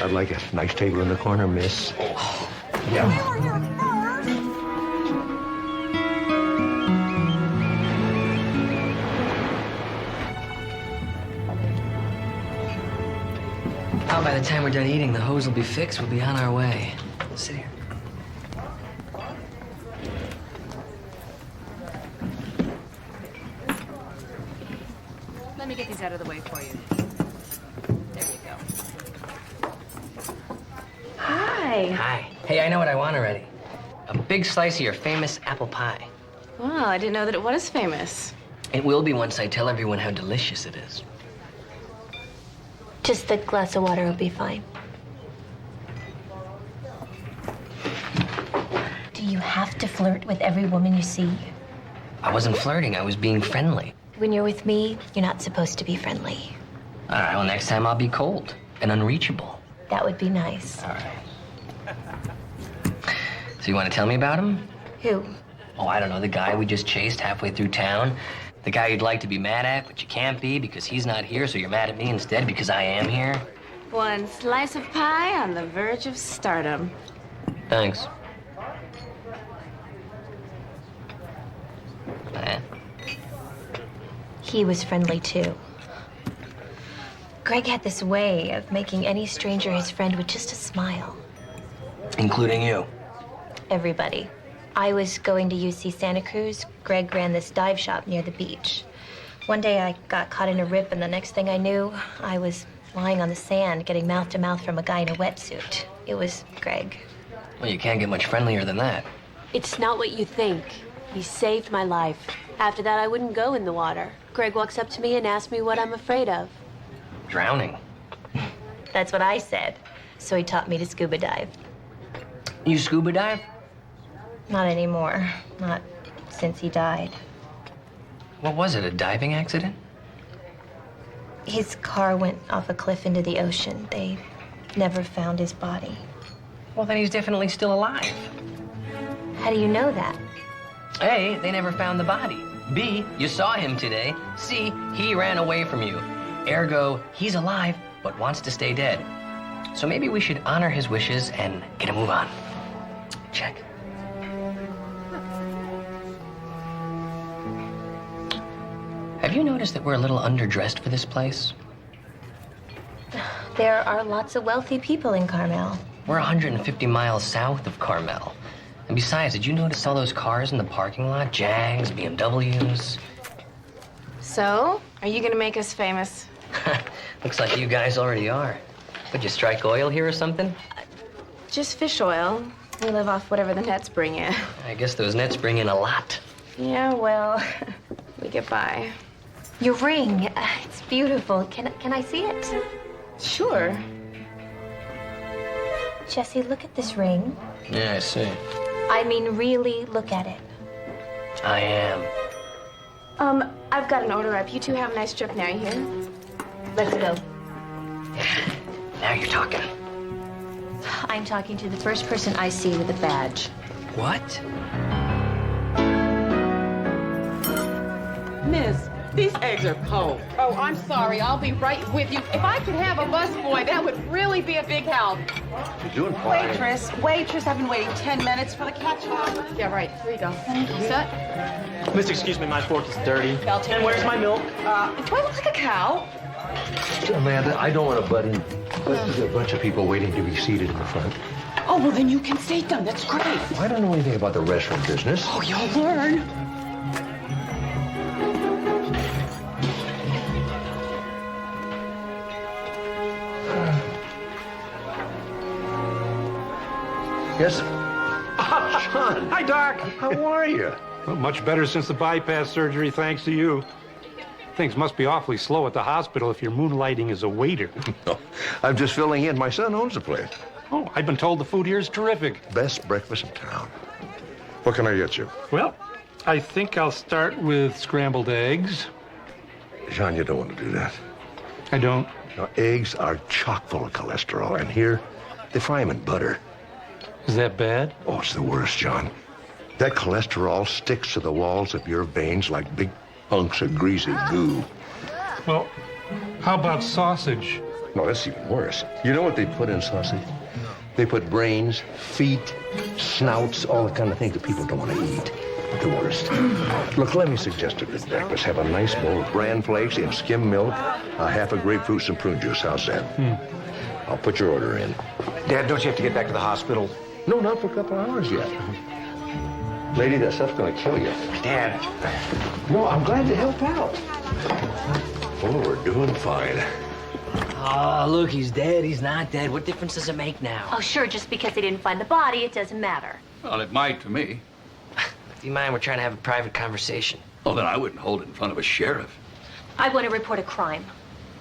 I'd like a nice table in the corner, miss. Yeah. Oh, by the time we're done eating, the hose will be fixed. We'll be on our way. Sit here. Let me get these out of the way for you. There you go. Hi. Hi. Hey, I know what I want already. A big slice of your famous apple pie. Wow, I didn't know that it was famous. It will be once I tell everyone how delicious it is. Just a glass of water will be fine. Do you have to flirt with every woman you see? I wasn't flirting. I was being friendly. When you're with me, you're not supposed to be friendly. All right, well, next time I'll be cold and unreachable. That would be nice. All right. So you want to tell me about him? Who? Oh, I don't know, the guy we just chased halfway through town. The guy you'd like to be mad at, but you can't be because he's not here, so you're mad at me instead because I am here. One slice of pie on the verge of stardom. Thanks. He was friendly, too. Greg had this way of making any stranger his friend with just a smile. Including you. Everybody. I was going to UC Santa Cruz. Greg ran this dive shop near the beach. One day I got caught in a rip, and the next thing I knew, I was lying on the sand, getting mouth to mouth from a guy in a wetsuit. It was Greg. Well, you can't get much friendlier than that. It's not what you think. He saved my life. After that, I wouldn't go in the water. Greg walks up to me and asks me what I'm afraid of. Drowning. That's what I said. So he taught me to scuba dive. You scuba dive? Not anymore. Not since he died. What was it, a diving accident? His car went off a cliff into the ocean. They never found his body. Well, then he's definitely still alive. How do you know that? A, they never found the body. B, you saw him today. C, he ran away from you. Ergo, he's alive, but wants to stay dead. So maybe we should honor his wishes and get a move on. Check. Have you noticed that we're a little underdressed for this place? There are lots of wealthy people in Carmel. We're 150 miles south of Carmel. And besides, did you notice all those cars in the parking lot? Jags, BMWs. So, are you gonna make us famous? Looks like you guys already are. Would you strike oil here or something? Just fish oil. We live off whatever the nets bring in. I guess those nets bring in a lot. Yeah, well, we get by. Your ring, it's beautiful. Can I see it? Sure. Jesse, look at this ring. Yeah, I see. I mean, really look at it. I am. I've got an order up. You two have a nice trip now, you hear? Let's go. Now you're talking. I'm talking to the first person I see with a badge. What? Miss, these eggs are cold. Oh, I'm sorry. I'll be right with you. If I could have a busboy, that would really be a big help. You're doing fine. Waitress, I've been waiting 10 minutes for the ketchup. Yeah, right. Here you go. Thank you. Set? Miss, excuse me, my fork is dirty. I'll take And where's my milk? Do I look like a cow? Amanda, I don't want to butt in. There's a bunch of people waiting to be seated in the front. Oh, well, then you can seat them. That's great. I don't know anything about the restaurant business. Oh, you'll learn. Yes? John. Hi, Doc. How are you? Well, much better since the bypass surgery, thanks to you. Things must be awfully slow at the hospital if you're moonlighting as a waiter. No, I'm just filling in. My son owns the place. Oh, I've been told the food here is terrific. Best breakfast in town. What can I get you? Well, I think I'll start with scrambled eggs. John, you don't want to do that. I don't. Now, eggs are chock full of cholesterol, and here, they fry them in butter. Is that bad? Oh, it's the worst, John. That cholesterol sticks to the walls of your veins like big hunks of greasy goo. Well, how about sausage? No, that's even worse. You know what they put in sausage? They put brains, feet, snouts, all the kind of things that people don't want to eat. The worst. Look, let me suggest a good breakfast. Have a nice bowl of bran flakes and skim milk, a half a grapefruit, some prune juice. How's that? I'll put your order in. Dad, don't you have to get back to the hospital? No, not for a couple hours yet. Lady, that stuff's gonna kill you. Dad. No, I'm glad to help out. Oh, we're doing fine. Oh, look, he's dead. He's not dead. What difference does it make now? Oh, sure, just because they didn't find the body, it doesn't matter. Well, it might to me. Do you mind? We're trying to have a private conversation. Oh, then I wouldn't hold it in front of a sheriff. I want to report a crime.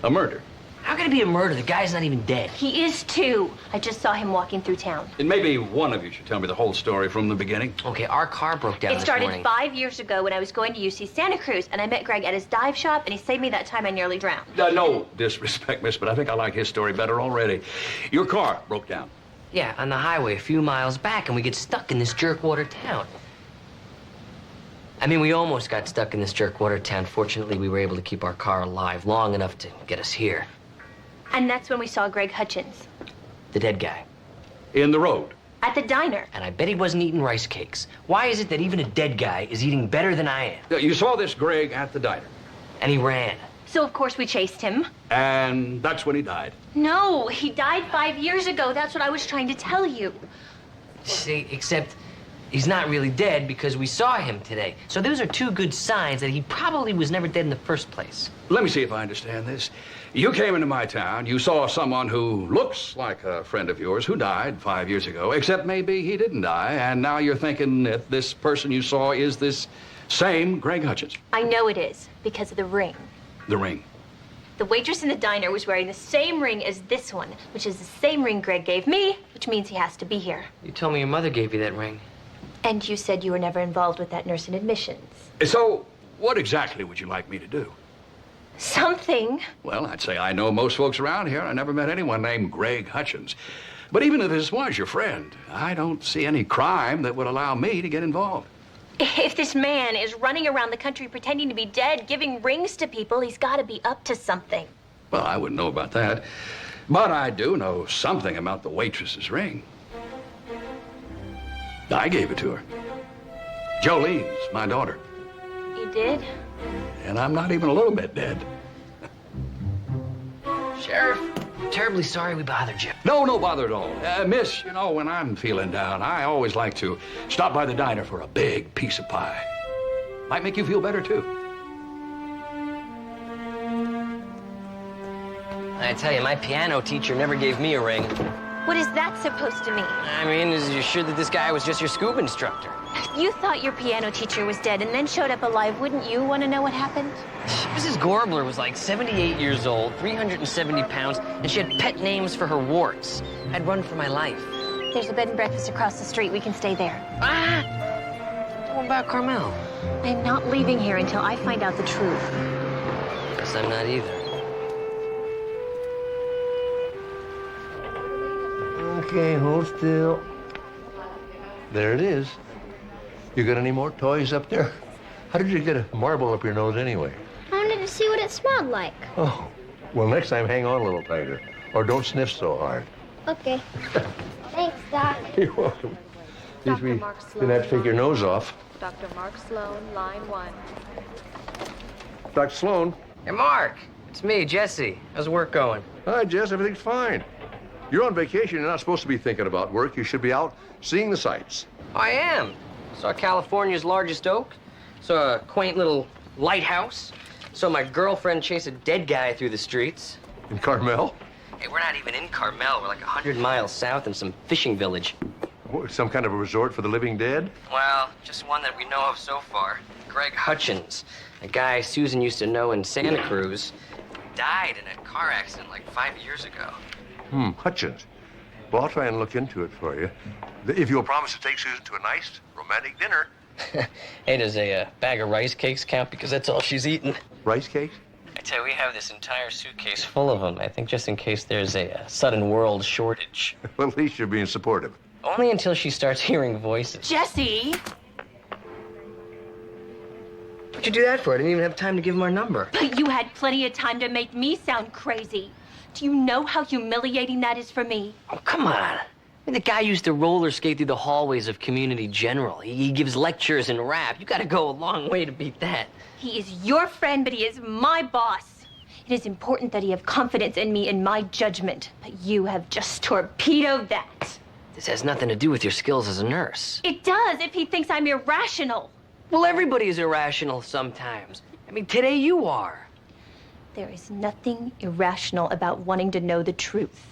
A murder. How can it be a murder? The guy's not even dead. He is too. I just saw him walking through town. And maybe one of you should tell me the whole story from the beginning. Okay, our car broke down It this started morning. 5 years ago when I was going to UC Santa Cruz, and I met Greg at his dive shop, and he saved me that time I nearly drowned. No disrespect, miss, but I think I like his story better already. Your car broke down. Yeah, on the highway a few miles back, and we get stuck in this jerkwater town. I mean, we almost got stuck in this jerkwater town. Fortunately, we were able to keep our car alive long enough to get us here. And that's when we saw Greg Hutchins The dead guy. In the road. at the diner. And I bet he wasn't eating rice cakes. Why is it that even a dead guy is eating better than I am? You saw this Greg at the diner. And he ran. So, of course, we chased him. And that's when he died. No, he died 5 years ago. That's what I was trying to tell you. See, except he's not really dead because we saw him today. So those are two good signs that he probably was never dead in the first place. Let me see if I understand this. You came into my town, you saw someone who looks like a friend of yours who died 5 years ago, except maybe he didn't die, and now you're thinking that this person you saw is this same Greg Hutchins. I know it is, because of the ring. The ring. The waitress in the diner was wearing the same ring as this one, which is the same ring Greg gave me, which means he has to be here. You told me your mother gave you that ring. And you said you were never involved with that nurse in admissions. So, what exactly would you like me to do? Something. Well, I'd say I know most folks around here. I never met anyone named Greg Hutchins. But even if this was your friend, I don't see any crime that would allow me to get involved. If this man is running around the country pretending to be dead, giving rings to people, he's got to be up to something. Well, I wouldn't know about that. But I do know something about the waitress's ring. I gave it to her. Jolene's my daughter. You did? And I'm not even a little bit dead. Sheriff, I'm terribly sorry we bothered you. No bother at all. Miss, you know, when I'm feeling down, I always like to stop by the diner for a big piece of pie. Might make you feel better, too. I tell you, my piano teacher never gave me a ring. What is that supposed to mean? I mean, is you sure that this guy was just your scuba instructor? If you thought your piano teacher was dead and then showed up alive, wouldn't you want to know what happened? Mrs. Gorbler was like 78 years old, 370 pounds, and she had pet names for her warts. I'd run for my life. There's a bed and breakfast across the street. We can stay there. What about Carmel? I'm not leaving here until I find out the truth. Guess I'm not either. Okay, hold still. There it is. You got any more toys up there? How did you get a marble up your nose anyway? I wanted to see what it smelled like. Oh, well, next time hang on a little tighter. Or don't sniff so hard. Okay. Thanks, Doc. You're welcome. At least we didn't have to take your nose off. Dr. Mark Sloan, line 1. Dr. Sloan. Hey, Mark. It's me, Jesse. How's work going? Hi, Jess. Everything's fine. You're on vacation. You're not supposed to be thinking about work. You should be out seeing the sights. I am. Saw California's largest oak. Saw a quaint little lighthouse. Saw my girlfriend chase a dead guy through the streets. In Carmel? Hey, we're not even in Carmel. We're like 100 miles south in some fishing village. Some kind of a resort for the living dead? Well, just one that we know of so far. Greg Hutchins, a guy Susan used to know in Santa Cruz, died in a car accident like 5 years ago. Hutchins. Well, I'll try and look into it for you. If you'll promise to take Susan to a nice, romantic dinner. Hey, does a bag of rice cakes count? Because that's all she's eaten. Rice cakes? I tell you, we have this entire suitcase full of them. I think just in case there's a sudden world shortage. Well, at least you're being supportive. Only until she starts hearing voices. Jesse! What'd you do that for? I didn't even have time to give him our number. But you had plenty of time to make me sound crazy. Do you know how humiliating that is for me? Oh, come on. I mean, the guy used to roller skate through the hallways of Community General. He gives lectures in rap. You gotta go a long way to beat that. He is your friend, but he is my boss. It is important that he have confidence in me and my judgment, but you have just torpedoed that. This has nothing to do with your skills as a nurse. It does if he thinks I'm irrational. Well, everybody is irrational sometimes. I mean, today you are. There is nothing irrational about wanting to know the truth.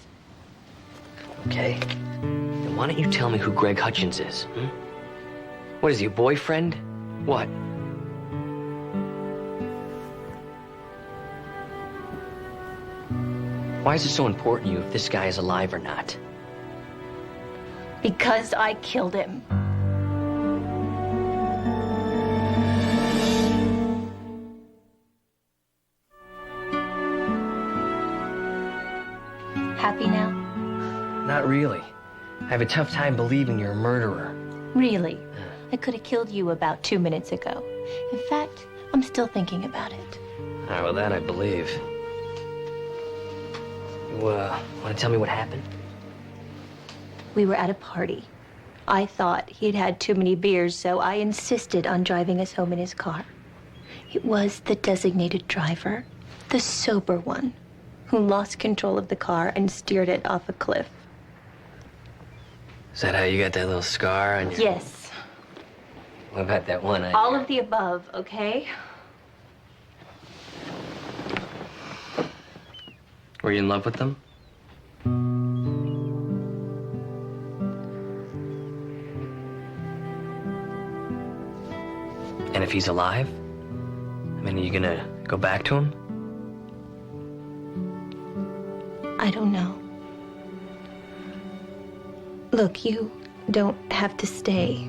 Okay. Then why don't you tell me who Greg Hutchins is? What is he, a boyfriend? What? Why is it so important to you if this guy is alive or not? Because I killed him. Happy now? Not really. I have a tough time believing you're a murderer. Really? I could have killed you about 2 minutes ago. In fact, I'm still thinking about it. All right, well, that I believe. You, want to tell me what happened? We were at a party. I thought he'd had too many beers, so I insisted on driving us home in his car. It was the designated driver, the sober one, who lost control of the car and steered it off a cliff. Is that how you got that little scar on your... Yes. What about that one? All of the above, okay? Were you in love with them? And if he's alive? I mean, are you gonna go back to him? I don't know. Look, you don't have to stay.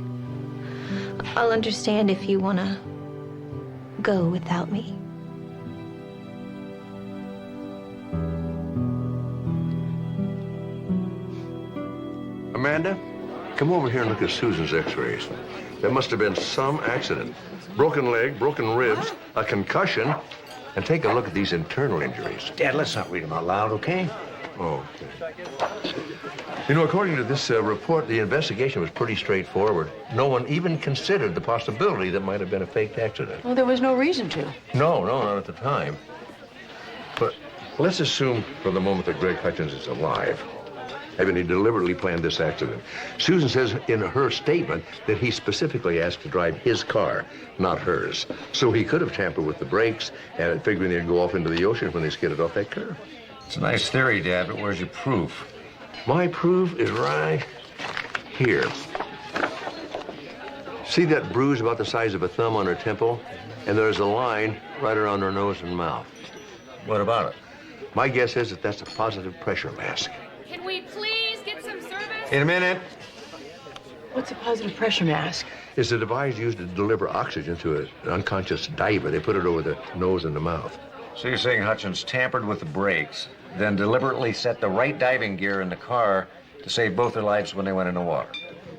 I'll understand if you want to go without me. Amanda, come over here and look at Susan's x-rays. There must have been some accident. Broken leg, broken ribs, a concussion, and take a look at these internal injuries. Dad, let's not read them out loud, okay? Okay. You know, according to this report, the investigation was pretty straightforward. No one even considered the possibility that might have been a faked accident. Well, there was no reason to. No, not at the time. But let's assume for the moment that Greg Hutchins is alive. I mean, he deliberately planned this accident. Susan says in her statement that he specifically asked to drive his car, not hers. So he could have tampered with the brakes and figuring they'd go off into the ocean when they skidded off that curve. It's a nice theory, Dad, but where's your proof? My proof is right here. See that bruise about the size of a thumb on her temple? And there's a line right around her nose and mouth. What about it? My guess is that that's a positive pressure mask. Can we please get some service? In a minute. What's a positive pressure mask? It's a device used to deliver oxygen to an unconscious diver. They put it over the nose and the mouth. So you're saying Hutchins tampered with the brakes, then deliberately set the right diving gear in the car to save both their lives when they went in the water?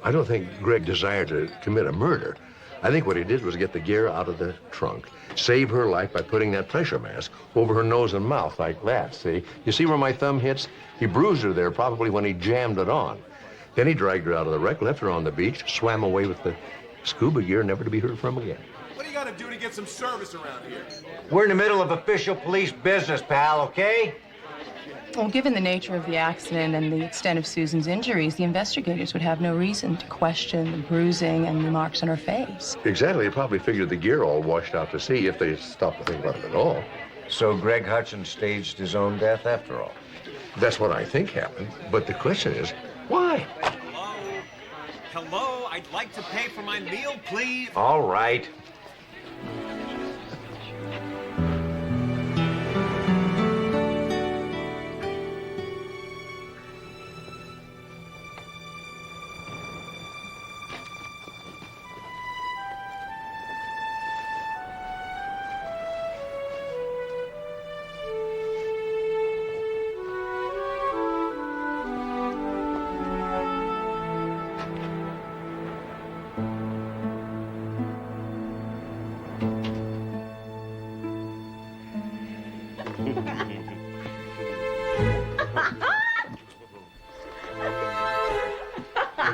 I don't think Greg desired to commit a murder. I think what he did was get the gear out of the trunk, save her life by putting that pressure mask over her nose and mouth like that, see? You see where my thumb hits? He bruised her there probably when he jammed it on. Then he dragged her out of the wreck, left her on the beach, swam away with the scuba gear, never to be heard from again. What do you got to do to get some service around here? We're in the middle of official police business, pal, okay? Well, given the nature of the accident and the extent of Susan's injuries, the investigators would have no reason to question the bruising and the marks on her face. Exactly. They probably figured the gear all washed out to sea if they stopped to think about it at all. So Greg Hutchins staged his own death after all? That's what I think happened. But the question is, why? Hello, I'd like to pay for my meal, please. All right.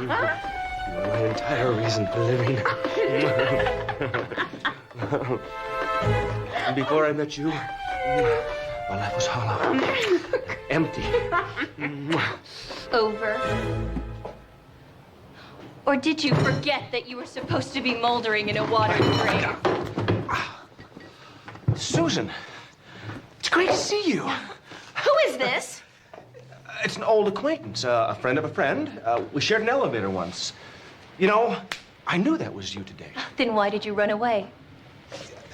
My entire reason for living. Before I met you, my life was hollow, empty. Over. Or did you forget that you were supposed to be moldering in a watered grave? Susan, it's great to see you. Who is this? It's an old acquaintance, a friend of a friend. We shared an elevator once. You know, I knew that was you today. Then why did you run away?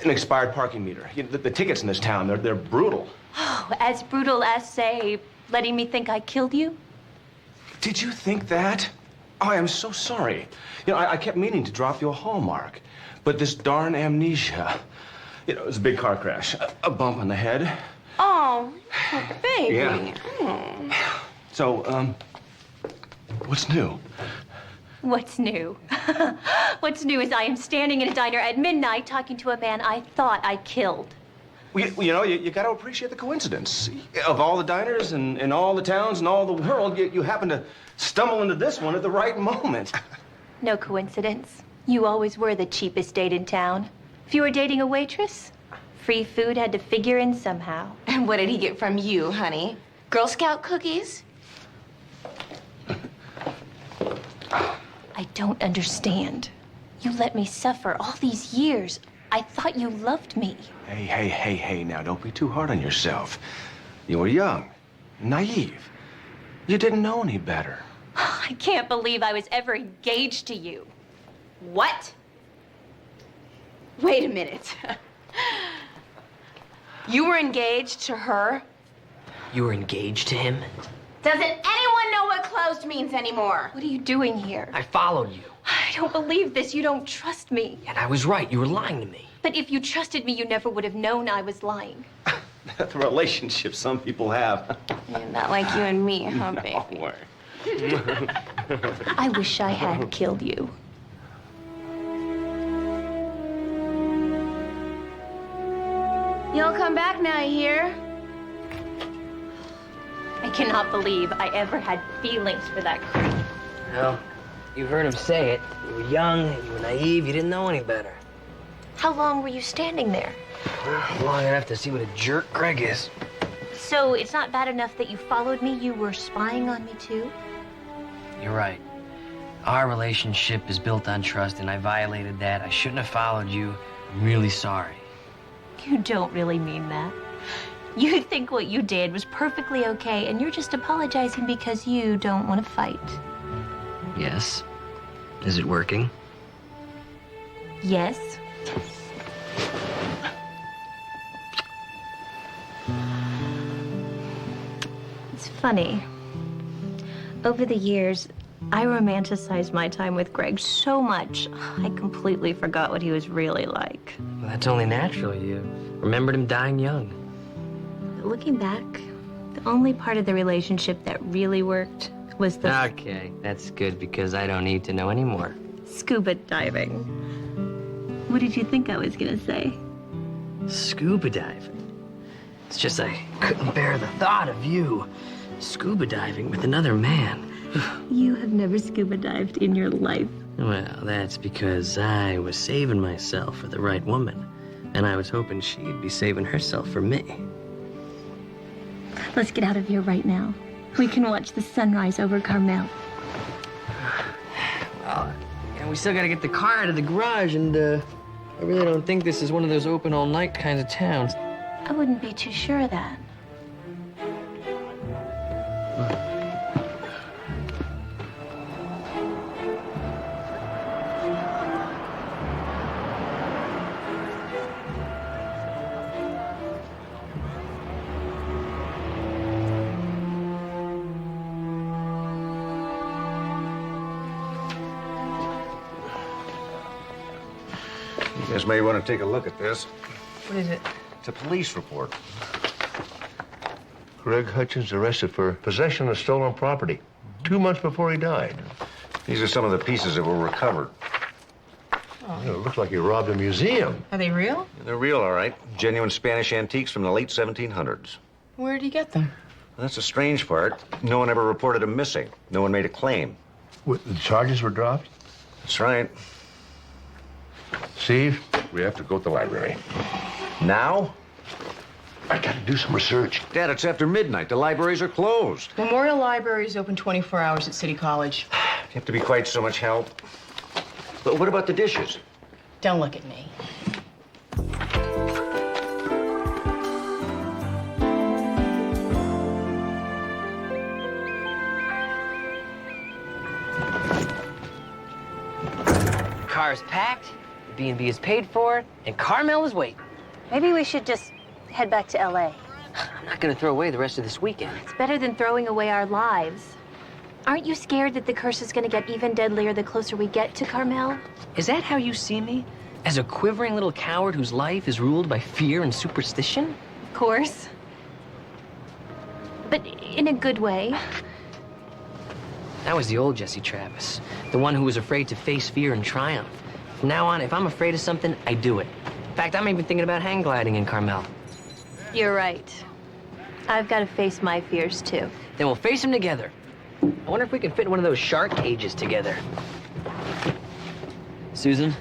An expired parking meter. You know, the tickets in this town, they're brutal. Oh, as brutal as, say, letting me think I killed you? Did you think that? Oh, I am so sorry. You know, I kept meaning to drop you a hallmark, but this darn amnesia. You know, it was a big car crash, a bump on the head. Oh, baby. Yeah. So, what's new? What's new? What's new is I am standing in a diner at midnight talking to a man I thought I killed. Well, you know, you got to appreciate the coincidence. Of all the diners and all the towns and all the world, you happen to stumble into this one at the right moment. No coincidence. You always were the cheapest date in town. If you were dating a waitress, free food had to figure in somehow. And what did he get from you, honey? Girl Scout cookies? I don't understand. You let me suffer all these years. I thought you loved me. Hey, now, don't be too hard on yourself. You were young, naive. You didn't know any better. I can't believe I was ever engaged to you. What? Wait a minute. You were engaged to her? You were engaged to him? Doesn't anyone know what closed means anymore? What are you doing here? I followed you. I don't believe this. You don't trust me. And I was right. You were lying to me. But if you trusted me, you never would have known I was lying. That's the relationship some people have. Yeah, not like you and me, huh, baby? No. I wish I had killed you. You'll come back now, you hear? I cannot believe I ever had feelings for that creep. Well, you heard him say it. You were young, you were naive, you didn't know any better. How long were you standing there? Long enough to see what a jerk Greg is. So it's not bad enough that you followed me, you were spying on me too? You're right. Our relationship is built on trust, and I violated that. I shouldn't have followed you. I'm really sorry. You don't really mean that. You think what you did was perfectly okay, and you're just apologizing because you don't want to fight. Yes. Is it working? Yes. It's funny. Over the years, I romanticized my time with Greg so much, I completely forgot what he was really like. Well, that's only natural. You remembered him dying young. But looking back, the only part of the relationship that really worked was the Okay, that's good because I don't need to know anymore. scuba diving. What did you think I was gonna say? Scuba diving. It's just I couldn't bear the thought of you scuba diving with another man. You have never scuba dived in your life. Well, that's because I was saving myself for the right woman. And I was hoping she'd be saving herself for me. Let's get out of here right now. We can watch the sunrise over Carmel. Well, we still gotta get the car out of the garage, and I really don't think this is one of those open all night kinds of towns. I wouldn't be too sure of that. You guys may want to take a look at this. What is it? It's a police report. Greg Hutchins arrested for possession of stolen property 2 months before he died. These are some of the pieces that were recovered. You know, it looks like he robbed a museum. Are they real? They're real, all right. Genuine Spanish antiques from the late 1700s. Where did you get them? That's the strange part. No one ever reported them missing. No one made a claim. What, the charges were dropped? That's right. Steve, we have to go to the library. Now? I gotta do some research. Dad, it's after midnight. The libraries are closed. Memorial Library is open 24 hours at City College. You have to be quite so much help. But what about the dishes? Don't look at me. Car's packed, B&B is paid for, and Carmel is waiting. Maybe we should just head back to LA. I'm not gonna throw away the rest of this weekend. It's better than throwing away our lives. Aren't you scared that the curse is gonna get even deadlier the closer we get to Carmel? Is that how you see me? As a quivering little coward whose life is ruled by fear and superstition? Of course. But in a good way. That was the old Jesse Travis, the one who was afraid to face fear and triumph. From now on, if I'm afraid of something, I do it. In fact, I'm even thinking about hang gliding in Carmel. You're right. I've got to face my fears, too. Then we'll face them together. I wonder if we can fit in one of those shark cages together. Susan?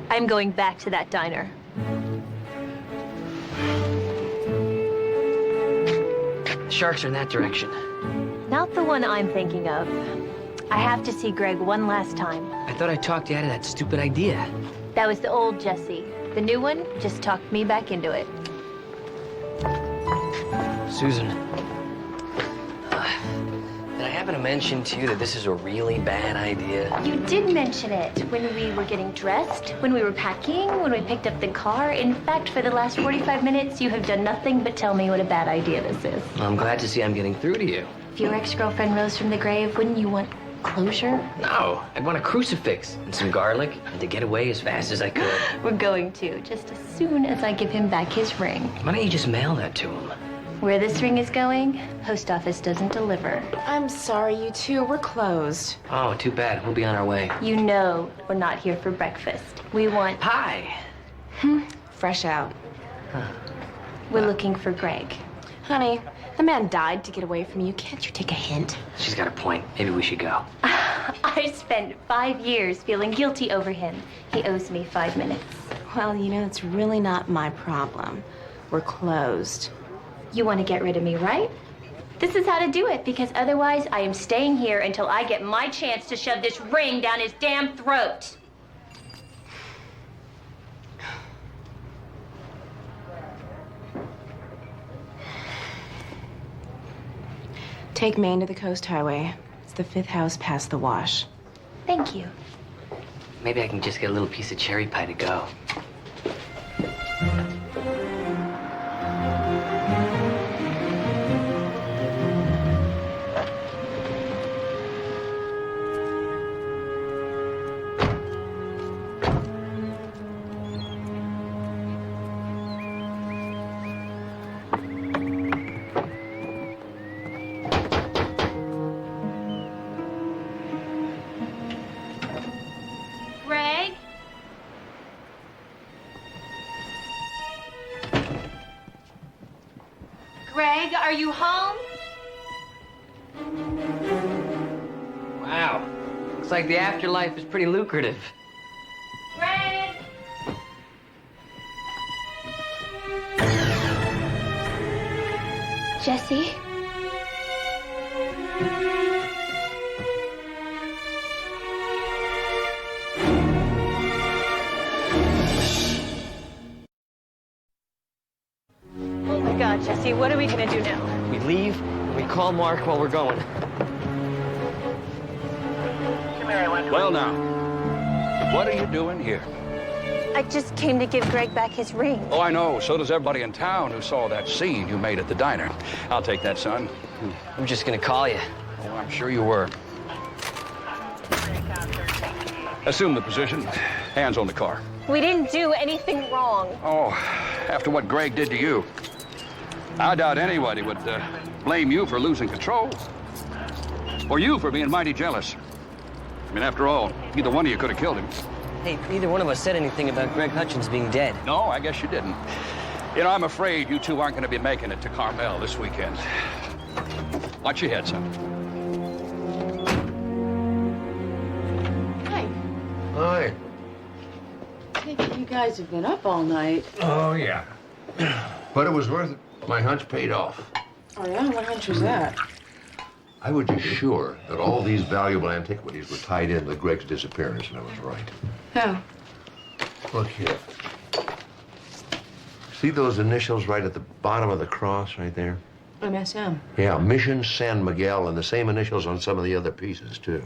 I'm going back to that diner. The sharks are in that direction. Not the one I'm thinking of. I have to see Greg one last time. I thought I talked you out of that stupid idea. That was the old Jesse. The new one just talked me back into it. Susan, did I happen to mention to you that this is a really bad idea? You did mention it when we were getting dressed, when we were packing, when we picked up the car. In fact, for the last 45 minutes, you have done nothing but tell me what a bad idea this is. Well, I'm glad to see I'm getting through to you. If your ex-girlfriend rose from the grave, wouldn't you want closure? No, I'd want a crucifix and some garlic and to get away as fast as I could. We're going to, just as soon as I give him back his ring. Why don't you just mail that to him? Where this ring is going, post office doesn't deliver. I'm sorry, you two. We're closed. Oh, too bad. We'll be on our way. You know we're not here for breakfast. We want... Pie. Fresh out. Huh. We're looking for Greg. Honey, the man died to get away from you. Can't you take a hint? She's got a point. Maybe we should go. I spent 5 years feeling guilty over him. He owes me 5 minutes. Well, you know, it's really not my problem. We're closed. You want to get rid of me, right? This is how to do it, because otherwise I am staying here until I get my chance to shove this ring down his damn throat. Take Maine to the Coast Highway. It's the 5th house past the wash. Thank you. Maybe I can just get a little piece of cherry pie to go. Greg? Greg, are you home? Wow. Looks like the afterlife is pretty lucrative. Greg! Jesse? Oh my God, Jesse, what are we gonna do now? We leave and we call Mark while we're going. Well, now, what are you doing here? I just came to give Greg back his ring. Oh, I know. So does everybody in town who saw that scene you made at the diner. I'll take that, son. I'm just gonna call you. Oh, I'm sure you were. Assume the position. Hands on the car. We didn't do anything wrong. Oh, after what Greg did to you, I doubt anybody would blame you for losing control. Or you for being mighty jealous. I mean, after all, either one of you could have killed him. Hey, neither one of us said anything about Greg Hutchins being dead. No, I guess you didn't. You know, I'm afraid you two aren't going to be making it to Carmel this weekend. Watch your head, son. Hi. Hi. Hey, you guys have been up all night. Oh, yeah. But it was worth it. My hunch paid off. Oh, yeah? What hunch was that? I was just sure that all these valuable antiquities were tied in with Greg's disappearance, and I was right. How? Look here. See those initials right at the bottom of the cross right there? MSM. Yeah, Mission San Miguel, and the same initials on some of the other pieces, too.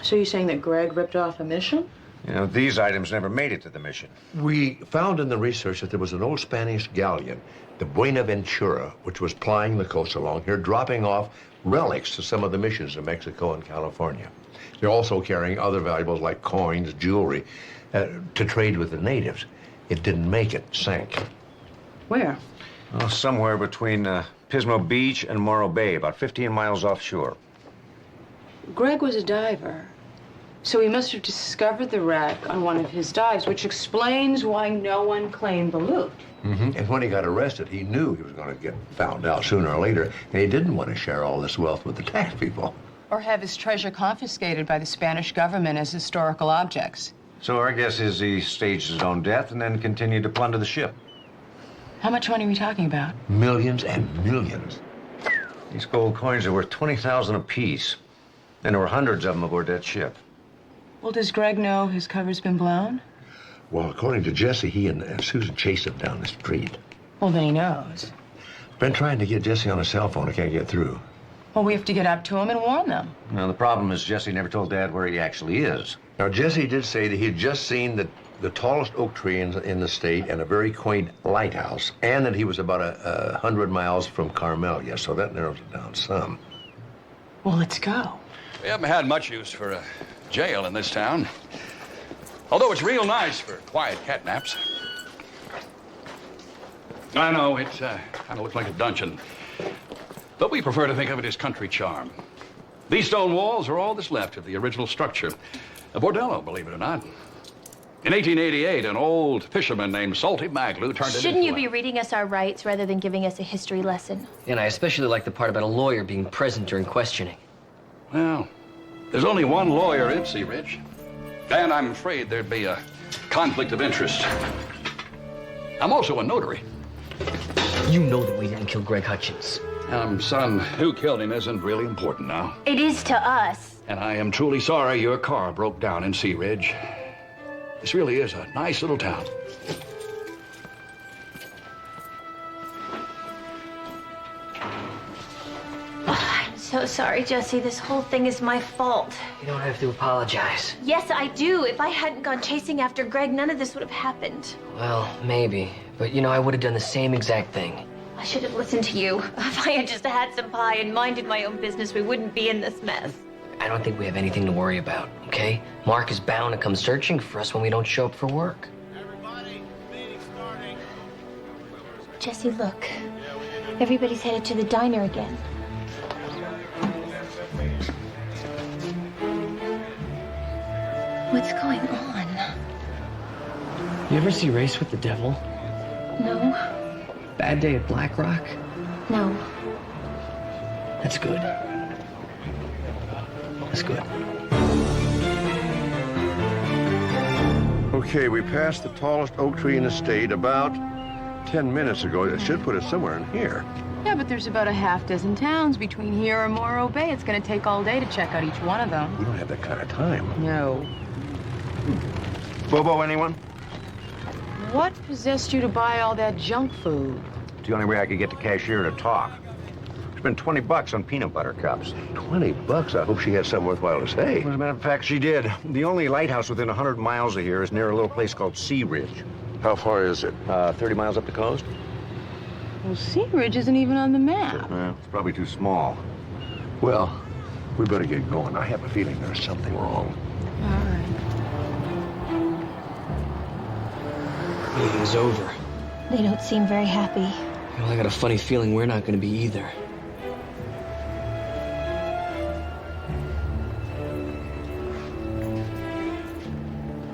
So you're saying that Greg ripped off a mission? You know, these items never made it to the mission. We found in the research that there was an old Spanish galleon, the Buenaventura, which was plying the coast along here, dropping off relics to some of the missions in Mexico and California. They're also carrying other valuables like coins, jewelry, to trade with the natives. It didn't make it, sank. Where? Well, somewhere between Pismo Beach and Morro Bay, about 15 miles offshore. Greg was a diver. So he must have discovered the wreck on one of his dives, which explains why no one claimed the loot. Mm-hmm. And when he got arrested, he knew he was going to get found out sooner or later, and he didn't want to share all this wealth with the tax people. Or have his treasure confiscated by the Spanish government as historical objects. So our guess is he staged his own death and then continued to plunder the ship. How much money are we talking about? Millions and millions. These gold coins are worth 20,000 apiece. And there were hundreds of them aboard that ship. Well, does Greg know his cover's been blown? Well, according to Jesse, he and Susan chased him down the street. Well, then he knows. Been trying to get Jesse on a cell phone. I can't get through. Well, we have to get up to him and warn them. Now, the problem is Jesse never told Dad where he actually is. Now, Jesse did say that he'd just seen the tallest oak tree in the state and a very quaint lighthouse, and that he was about 100 miles from Carmel. Yes, so that narrows it down some. Well, let's go. We haven't had much use for a jail in this town. Although it's real nice for quiet catnaps. I know, it kind of looks like a dungeon. But we prefer to think of it as country charm. These stone walls are all that's left of the original structure. A bordello, believe it or not. In 1888, an old fisherman named Salty Maglu turned it Shouldn't into you be reading us our rights rather than giving us a history lesson? And I especially like the part about a lawyer being present during questioning. Well, there's only one lawyer in Sea Ridge. And I'm afraid there'd be a conflict of interest. I'm also a notary. You know that we didn't kill Greg Hutchins. Son, who killed him isn't really important now. It is to us. And I am truly sorry your car broke down in Sea Ridge. This really is a nice little town. I'm so sorry, Jesse. This whole thing is my fault. You don't have to apologize. Yes, I do. If I hadn't gone chasing after Greg, none of this would have happened. Well, maybe. But, you know, I would have done the same exact thing. I should have listened to you. If I had just had some pie and minded my own business, we wouldn't be in this mess. I don't think we have anything to worry about, okay? Mark is bound to come searching for us when we don't show up for work. Jesse, look. Everybody's headed to the diner again. What's going on? You ever see Race with the Devil? No. Bad Day at Black Rock? No. That's good. That's good. Okay, we passed the tallest oak tree in the state about 10 minutes ago. It should put us somewhere in here. Yeah, but there's about a half dozen towns between here and Morro Bay. It's going to take all day to check out each one of them. We don't have that kind of time. No. Bobo, anyone? What possessed you to buy all that junk food? It's the only way I could get the cashier to talk. Spent $20 on peanut butter cups. $20? I hope she had something worthwhile to say. As a matter of fact, she did. The only lighthouse within 100 miles of here is near a little place called Sea Ridge. How far is it? 30 miles up the coast. Well, Sea Ridge isn't even on the map. It's probably too small. Well, we better get going. I have a feeling there's something wrong. All right. Meeting's over. They don't seem very happy. Well, I got a funny feeling we're not going to be either.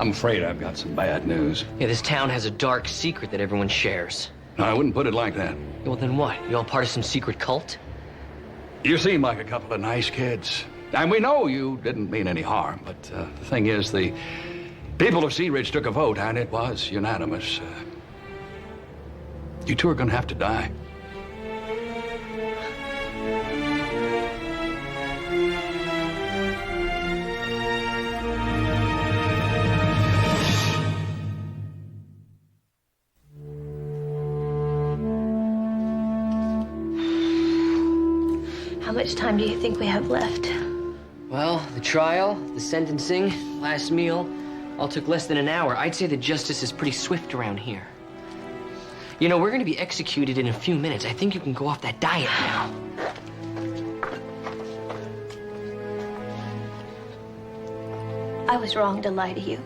I'm afraid I've got some bad news. Yeah, this town has a dark secret that everyone shares. No, I wouldn't put it like that. Well, then what? You all part of some secret cult? You seem like a couple of nice kids. And we know you didn't mean any harm, but the thing is, the people of Sea Ridge took a vote, and it was unanimous. You two are going to have to die. How much time do you think we have left? Well, the trial, the sentencing, last meal, all took less than an hour. I'd say that justice is pretty swift around here. You know, we're going to be executed in a few minutes. I think you can go off that diet now. I was wrong to lie to you.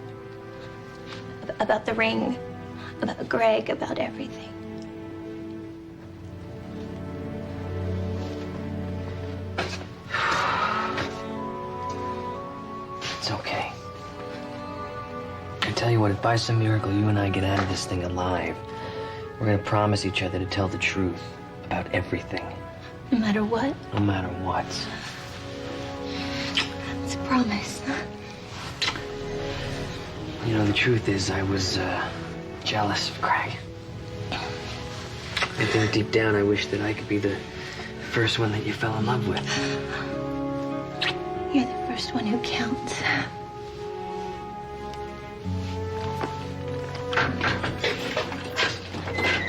About the ring, about Greg, about everything. It's okay. I tell you what, if by some miracle you and I get out of this thing alive, we're gonna promise each other to tell the truth about everything. No matter what? No matter what. It's a promise. You know, the truth is I was jealous of Craig. I think deep down I wish that I could be the first one that you fell in love with. You're the first one who counts.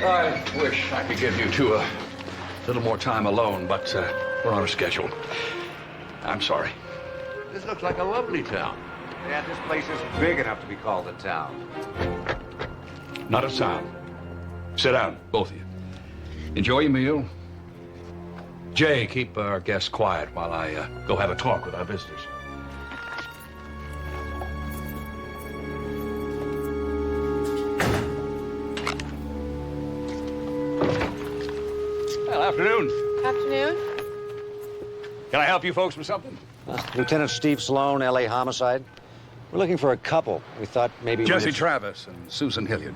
I wish I could give you two a little more time alone, but we're on a schedule. I'm sorry. This looks like a lovely town. Yeah, this place isn't big enough to be called a town. Not a sound. Sit down, both of you. Enjoy your meal. Jay, keep our guests quiet while I go have a talk with our visitors. Well, afternoon. Afternoon. Can I help you folks with something? Lieutenant Steve Sloan, L.A. Homicide. We're looking for a couple. We thought maybe... Jesse Travis and Susan Hilliard.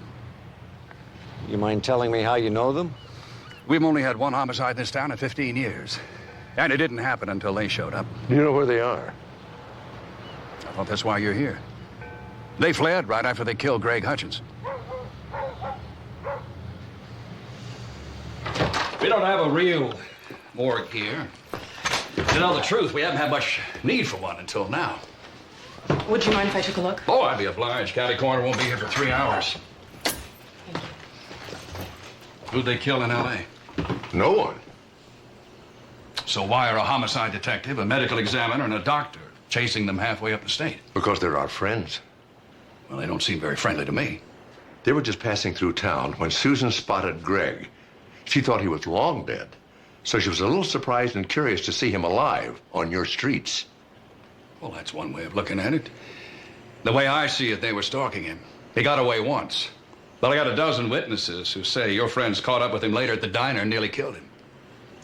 You mind telling me how you know them? We've only had one homicide in this town in 15 years. And it didn't happen until they showed up. Do you know where they are? I thought that's why you're here. They fled right after they killed Greg Hutchins. We don't have a real morgue here. To tell the truth, we haven't had much need for one until now. Would you mind if I took a look? Oh, I'd be obliged. County Coroner won't be here for 3 hours. Who'd they kill in L.A.? No one. So why are a homicide detective, a medical examiner, and a doctor chasing them halfway up the state? Because they're our friends. Well, they don't seem very friendly to me. They were just passing through town when Susan spotted Greg. She thought he was long dead. So she was a little surprised and curious to see him alive on your streets. Well, that's one way of looking at it. The way I see it, they were stalking him. He got away once. But I got a dozen witnesses who say your friends caught up with him later at the diner and nearly killed him.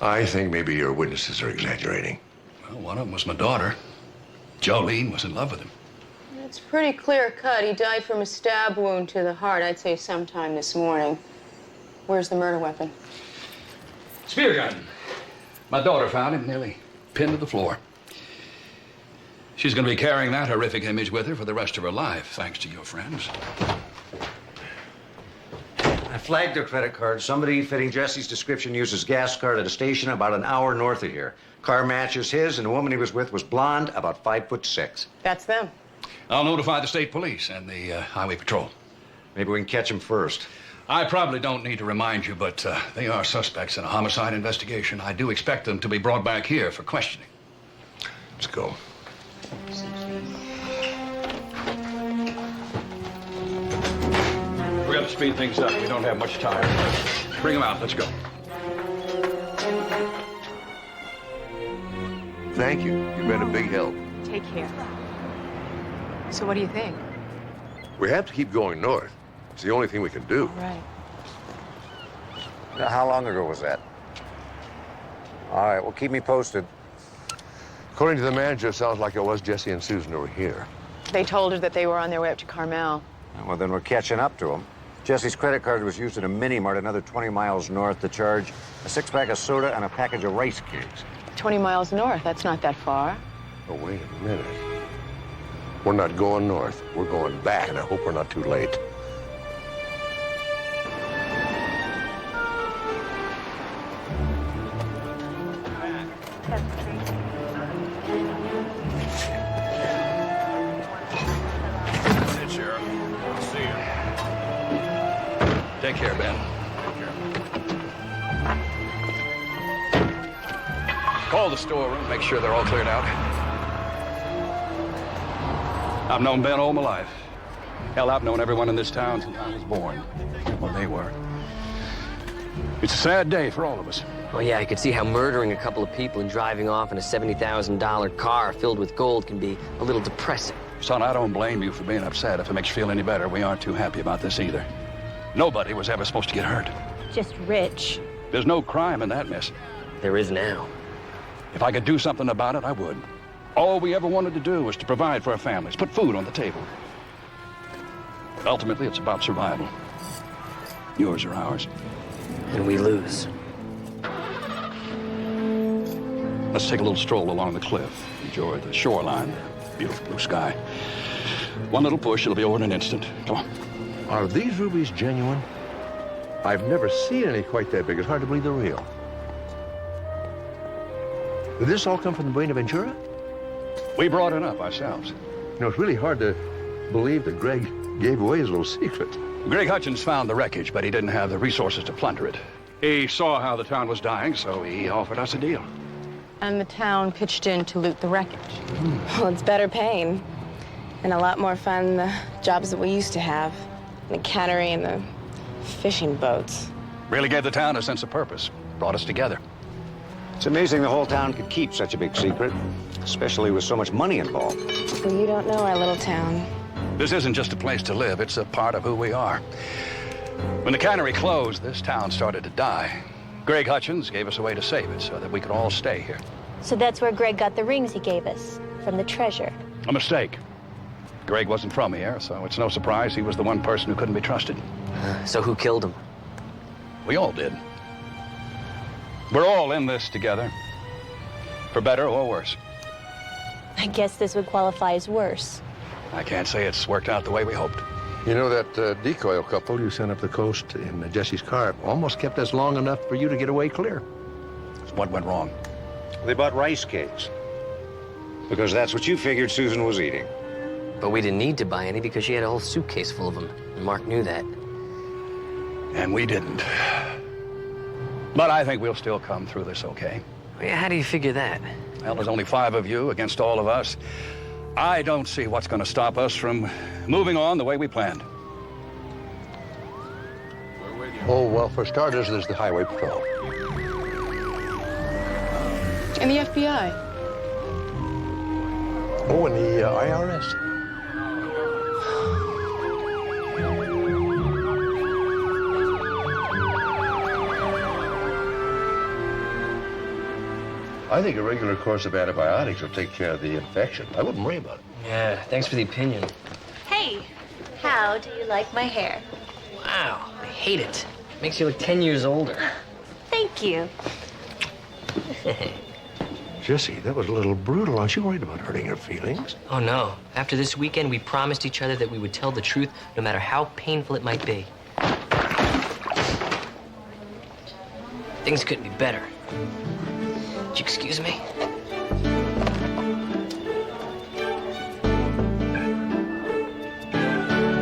I think maybe your witnesses are exaggerating. Well, one of them was my daughter. Jolene was in love with him. It's pretty clear cut. He died from a stab wound to the heart, I'd say sometime this morning. Where's the murder weapon? Spear gun. My daughter found him nearly pinned to the floor. She's going to be carrying that horrific image with her for the rest of her life, thanks to your friends. I flagged their credit card. Somebody fitting Jesse's description used his gas card at a station about an hour north of here. Car matches his, and the woman he was with was blonde, about 5'6". That's them. I'll notify the state police and the highway patrol. Maybe we can catch him first. I probably don't need to remind you, but they are suspects in a homicide investigation. I do expect them to be brought back here for questioning. Let's go. We got to speed things up. We don't have much time. Bring them out. Let's go. Thank you. You've been a big help. Take care. So what do you think? We have to keep going north. It's the only thing we can do. Right. Now, how long ago was that? All right, well, keep me posted. According to the manager, it sounds like it was Jesse and Susan over here. They told her that they were on their way up to Carmel. Well, then we're catching up to them. Jesse's credit card was used at a mini-mart another 20 miles north to charge a 6-pack of soda and a package of rice cakes. 20 miles north. That's not that far. Oh, wait a minute. We're not going north. We're going back, and I hope we're not too late. Take care, Ben. Call the storeroom, make sure they're all cleared out. I've known Ben all my life. Hell, I've known everyone in this town since I was born. Well, they were. It's a sad day for all of us. Well, yeah, I could see how murdering a couple of people and driving off in a $70,000 car filled with gold can be a little depressing. Son, I don't blame you for being upset. If it makes you feel any better, we aren't too happy about this either. Nobody was ever supposed to get hurt. Just rich. There's no crime in that mess. There is now. If I could do something about it, I would. All we ever wanted to do was to provide for our families, put food on the table. But ultimately, it's about survival. Yours or ours. And we lose. Let's take a little stroll along the cliff. Enjoy the shoreline, beautiful blue sky. One little push, it'll be over in an instant. Come on. Are these rubies genuine? I've never seen any quite that big. It's hard to believe they're real. Did this all come from the Buenaventura? We brought it up ourselves. You know, it's really hard to believe that Greg gave away his little secret. Greg Hutchins found the wreckage, but he didn't have the resources to plunder it. He saw how the town was dying, so he offered us a deal. And the town pitched in to loot the wreckage. Well, it's better paying. And a lot more fun than the jobs that we used to have. The cannery and the fishing boats. Really gave the town a sense of purpose. Brought us together. It's amazing the whole town could keep such a big secret, especially with so much money involved. Well, you don't know our little town. This isn't just a place to live, it's a part of who we are. When the cannery closed, this town started to die. Greg Hutchins gave us a way to save it so that we could all stay here. So that's where Greg got the rings he gave us, from the treasure. A mistake. Greg wasn't from here, so it's no surprise he was the one person who couldn't be trusted. So who killed him? We all did. We're all in this together, for better or worse. I guess this would qualify as worse. I can't say it's worked out the way we hoped. You know, that decoy couple you sent up the coast in Jesse's car almost kept us long enough for you to get away clear. What went wrong? They bought rice cakes. Because that's what you figured Susan was eating. But we didn't need to buy any because she had a whole suitcase full of them. And Mark knew that. And we didn't. But I think we'll still come through this okay. Yeah, how do you figure that? Well, there's only 5 of you against all of us. I don't see what's going to stop us from moving on the way we planned. Oh, well, for starters, there's the highway patrol. And the FBI. Oh, and the IRS. I think a regular course of antibiotics will take care of the infection. I wouldn't worry about it. Yeah, thanks for the opinion. Hey, how do you like my hair? Wow, I hate it. Makes you look 10 years older. Thank you. Jesse, that was a little brutal. Aren't you worried about hurting her feelings? Oh, no. After this weekend, we promised each other that we would tell the truth no matter how painful it might be. Things couldn't be better. Would you excuse me?